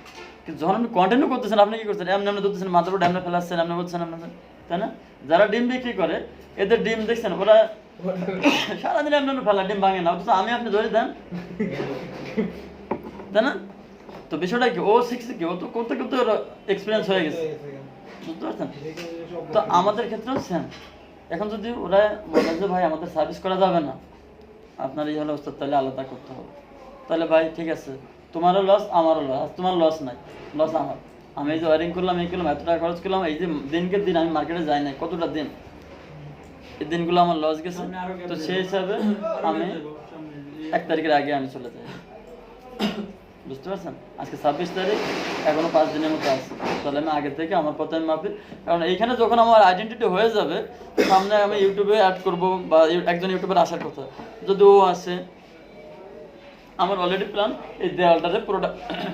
কিন্তু যখন আপনি কন্টিনিউ করতেছেন আপনি কি করছেন, এমনি এমনি ধরতেছেন, মাদারবোর্ড এমনি ফেলাচ্ছেন, এমনি বলছেন এমনি, তাই না? যারা ডিম বিক্রি করে এদের ডিম দেখছেন, ওরা সারাদিন এমনি এমনি ফেলা, ডিম ভাঙে না, অথচ আমি আপনি ধরে দেন, তাই না? তো বিষয়টা কি, ও শিখছে কি, ও তো করতে করতে ওর এক্সপিরিয়েন্স হয়ে গেছে। বুঝতে পারছেন? তো আমাদের ক্ষেত্রেও সেম। এখন যদি ওরা বলে যে ভাই আমাদের সার্ভিস করা যাবে না, আপনার এই হলো অবস্থা, তাহলে আলাদা করতে হবে। তাহলে ভাই ঠিক আছে, তোমারও লস আমারও লস, তোমার লস নাই, লস আমার। আমি এই যে ওয়ারিং করলাম, এই করলাম, এত টাকা খরচ করলাম, এই যে দিনকে দিন আমি মার্কেটে যাই নাই, কতটা দিন, এই দিনগুলো আমার লস গেছে। তো সেই হিসাবে আমি 1 তারিখের আগে আমি চলে যাই। বুঝতে পারছেন? আজকে 26 তারিখ, এখনো 5 দিনের মতো আছে, তাহলে আমি আগে থেকে আমার পথে আমি মাপি। কারণ এইখানে যখন আমার আইডেন্টিটি হয়ে যাবে, সামনে আমি ইউটিউবে অ্যাড করব, বা একজন ইউটিউবার আসার কথা, যদি ও আসে, আমার অলরেডি প্ল্যান এই দেওয়ালটাতে পুরোটা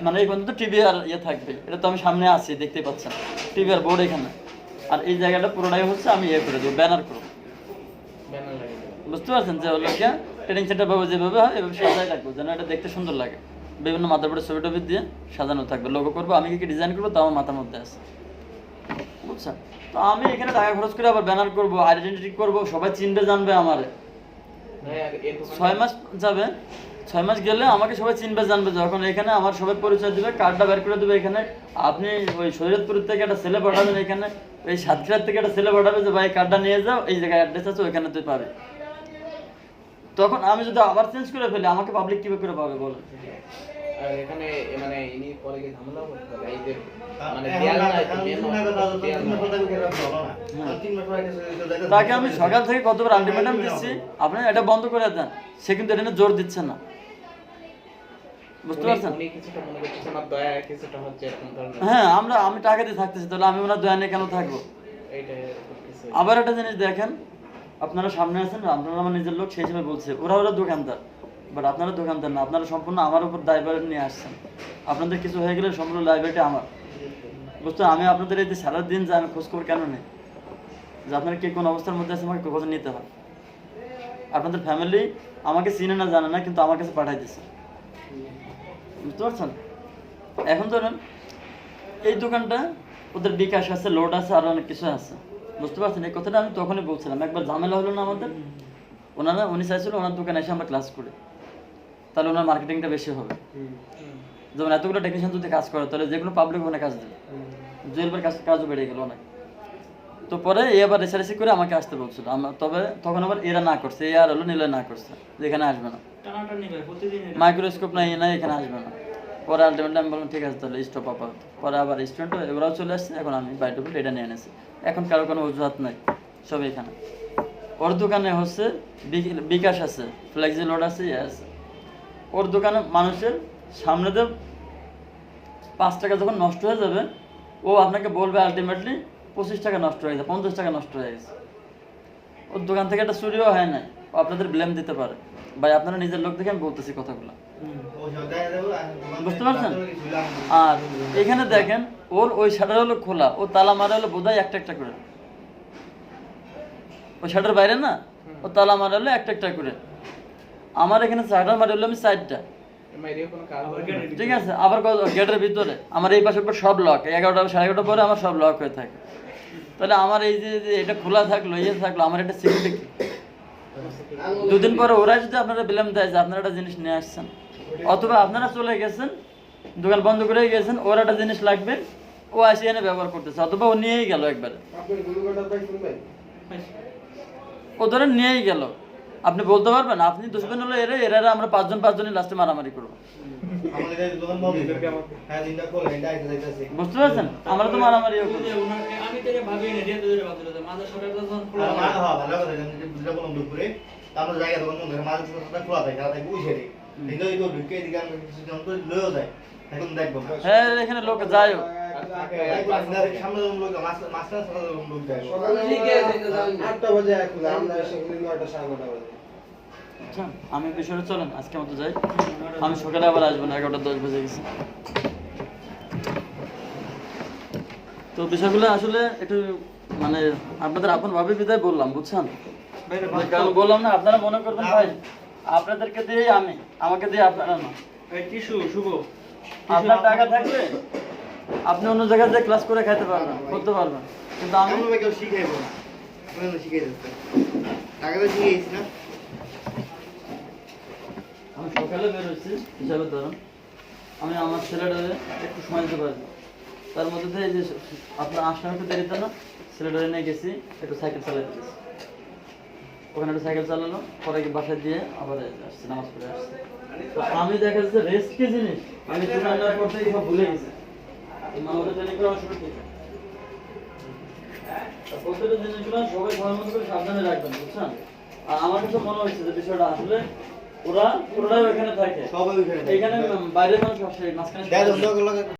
মানে এই পর্যন্ত টিভি আর ইয়ে থাকবে, এটা তো আমি সামনে আছি দেখতেই পাচ্ছেন, টিভি আর বোর্ড এখানে, আর এই জায়গাটা পুরোটাই হচ্ছে আমি ইয়ে করে দেবো, ব্যানার করবো। ব্যানার লাগিয়ে দেবো। বুঝতে পারছেন? যে হলো কি ট্রেনিং সেন্টার ভাবে যেভাবে হয় এভাবে সাজাই রাখবো, যেন এটা দেখতে সুন্দর লাগে, বিভিন্ন মাথার ছবি টবি দিয়ে সাজানো থাকবে, লোগো করবো, আমি কি ডিজাইন করবো তা আমার মাথার মধ্যে আছে। বুঝছেন? তো আমি এখানে টাকা খরচ করে আবার ব্যানার করবো, আইডেন্টিটি করবো, সবাই চিনবে জানবে আমারে। ভাই আর এই দোকানটা- 6 মাস যাবে, 6 মাস গেলে আমাকে সবাই চিনবে জানবে, যখন এখানে আমার সবাই পরিচয় দিবে, কার্ডটা বের করে দেবে এখানে, আপনি ওই শরীয়তপুর থেকে একটা ছেলে পাঠাবেন এখানে, ওই সাতক্ষীরার থেকে একটা ছেলে পাঠাবে যে ভাই কার্ডটা নিয়ে যাও, এই জায়গায় অ্যাড্রেস আছে, ওইখানে তুই পাবে। তখন আমি যদি আবার চেঞ্জ করে ফেলি, আমাকে পাবলিক কিভাবে করে পাবে বলেন? আর এখানে মানে ইনি পরে গিয়ে ঝামেলা করতে হবে, এই যে মানে এখন দেয়াল না, নাই, এখন মেন তিন মাস আগে দেয়াল তিন মাস নাই। আগে কেটে ভালো না। হ্যাঁ। 3 মাস আগে চলে তাকে আমি সকাল থেকে কতবার আলটিমেটাম দিচ্ছি, আপনি এটা বন্ধ করে দেন, সে কিন্তু এটা নিয়ে জোর দিচ্ছে না। বুঝতে পারছেন? উনি কিছুটা মনে করতেছেন আর দয়া কিছুটা হচ্ছে এরকম ধরনের। হ্যাঁ, আমি টাকা দিয়ে থাকতেছি, তাহলে আমি ওনার দয়া নিয়ে কেন থাকবো? এইটাই করতেছে। আবার একটা জিনিস দেখেন, আপনারা সামনে আছেন, আপনারা আমার নিজের লোক, সেই হিসেবে বলছে, ওরা দোকানদার, বাট আপনারা দোকানদার না, আপনারা সম্পূর্ণ আমার উপর দায়ভার নিয়ে আসছেন। আপনাদের কিছু হয়ে গেলে সম্পূর্ণ দায়ভারটা আমার। বুঝতে, আমি আপনাদের এই যে সারাদিন যে আমি খোঁজখবর কেন নেই, যে আপনারা কে কোন অবস্থার মধ্যে আছে আমাকে খোঁজ নিতে হয়। আপনাদের ফ্যামিলি আমাকে চিনে না জানে না, কিন্তু আমার কাছে পাঠাই দিচ্ছে। বুঝতে পারছেন? এখন ধরেন এই দোকানটা ওদের বিকাশ আছে, লোড আছে, আরো অনেক কিছু আছে। বুঝতে পারছেন? এই কথাটা আমি তখনই বলছিলাম, একবার ঝামেলা হলো না আমাদের, উনি চাইছিল ওনার দোকানে এসে আমরা ক্লাস করি, তাহলে ওনার মার্কেটিংটা বেশি হবে। যেমন এতগুলো টেকনিশিয়ান যদি কাজ করে, তাহলে যে কোনো পাবলিক ওখানে কাজ দেবে, জুয়েলবার কাজও বেড়ে গেল অনেক। তো পরে এ আবার রেসারেসি করে আমাকে আসতে বলছিল, তবে তখন আবার এরা না করছে, এ আর হলো নিলয় না করছে, যে এখানে আসবে না, টানাটানি করে প্রতিদিন মাইক্রোস্কোপ নাই নাই এখানে আসবে না। পরে আলটিমেটলি আমি বললাম ঠিক আছে তাহলে স্টপ আপাতত। পরে আবার স্টুডেন্ট ওরাও চলে আসছে, এখন আমি বাইরে এটা নিয়ে এনেছি, এখন কারো কোনো অজুহাত নাই, সব এখানে। ওর দোকানে হচ্ছে বিকাশ আছে, ফ্লেক্সি লোড আছে, ইয়ে আছে। ওর দোকানে মানুষের সামনে দিয়ে 5 টাকা যখন নষ্ট হয়ে যাবে, ও আপনাকে বলবে আলটিমেটলি 25 টাকা নষ্ট হয়ে গেছে, 50 টাকা নষ্ট হয়ে গেছে। ওর দোকান থেকে একটা চুরিও হয় নাই, ও আপনাদের ব্লেম দিতে পারে। ভাই আপনারা নিজের লোক দেখে আমি বলতেছি কথাগুলো, বুঝতে পারছেন? আর এখানে দেখেন, ওর ওই শাটার হলো খোলা, ও তালা মারা হলো বোধহয় একটা করে, ওই শাটার বাইরে না, ও তালা মারা হলো একটা করে। আমার এখানে শাটার মারা হলো আমি 4টা, এর কোনো কাজ হবে না। ঠিক আছে? আবার গেটের ভিতরে আমার এই পাশে সব লক, 11টা 11:30 পরে আমার সব লক হয়ে থাকে। তাহলে আমার এই যে যে এটা খোলা থাকলো থাকলো আমার এটা সিকিউরিটি কি? দুদিন পরে ওরা যদি আপনারা বিলম্ব দেয় যে আপনারা একটা জিনিস নিয়ে আসছেন, অথবা আপনারা চলে গেছেন দোকান বন্ধ করে গেছেন, ওর একটা জিনিস লাগবে, ও আসে এনে ব্যবহার করতেছে, অথবা ও নিয়েই গেল একবারে, ও ধরেন নিয়েই গেল, আপনি বলতে পারবেন আপনি দুশ্মন হলো এরা আমরা পাঁচজনই লাস্টে মারামারি করবো। আমাদের এই দোকান বন্ধ হ্যাঁ দিনটা কোলে এটা আইতে যাইতেছে বুঝতে পারছেন? আমরা তো মারামারি আমি তো ভাবি না দিয়ে দিতে পারছিল মাঝে সরকার যখন খোলা ভালো কথা আমি বুঝলা বললাম দুপুরে আমরা জায়গা দোকান বন্ধ করে মাঝে সাথে খোলা থাকে আর থাকে উঠে রে কিন্তু এই তো ঢুকে দিকে আমরা কিছু জন তো লয়েও যায় এখন দেখবো হ্যাঁ এখানে লোক যায়ও, সামনে লোক মাস্টার সাথে লোক যায় সকালে 8টা বাজে খুলে আমরা এসে 9টা 9:30 বাজে। আচ্ছা আমি বিষয়টা চলেন আজকে মতো যাই, আমি সকালে আবার আসবো না, 11:10 বেজে গেছে। তো বিষয়গুলো আসলে একটু মানে আপনাদের আপন ভাবে বিদায় বললাম, বুঝছেন? কারণ বললাম না আপনারা মনে করবেন ভাই আপনাদেরকে দিয়ে আমাকে দিয়ে আপনারা না, শুভ আপনার টাকা থাকলে আপনি অন্য জায়গায় যে ক্লাস করে খাইতে পারবেন, করতে পারবেন, কিন্তু আমি আমি কেউ শিখাইবো না আমি শিখাই দিতে টাকা তো শিখাইছি না আমি সকালে বেরোচ্ছি হিসাবে ধরুন, আমি আমার ছেলেটারে একটু সময় দিতে পারি, তার মধ্যে দিয়ে এই যে আপনার আসলাম একটু দেরিতে না, ছেলেটারে নিয়ে গেছি একটু সাইকেল চালাতে গেছি, ওখানে একটু সাইকেল চালালো, পরে গিয়ে বাসায় দিয়ে আবার আসছি নামাজ পড়ে আসছি। তো আমি দেখা যাচ্ছে রেস্ট কি জিনিস আমি রান্নার পর থেকে সব ভুলে গেছি, আমাদের ট্রেনিং করা শুরু করি। প্রত্যেকটা জিনিসগুলো সবাই ভালো মতো করে সাবধানে রাখবেন, বুঝছেন? আর আমার কাছে মনে হচ্ছে যে বিষয়টা আসলে ওরা পুরোটাই ওখানে থাকে, সবাই ওখানে এখানে বাইরের মানুষ আসে মাঝখানে দেখ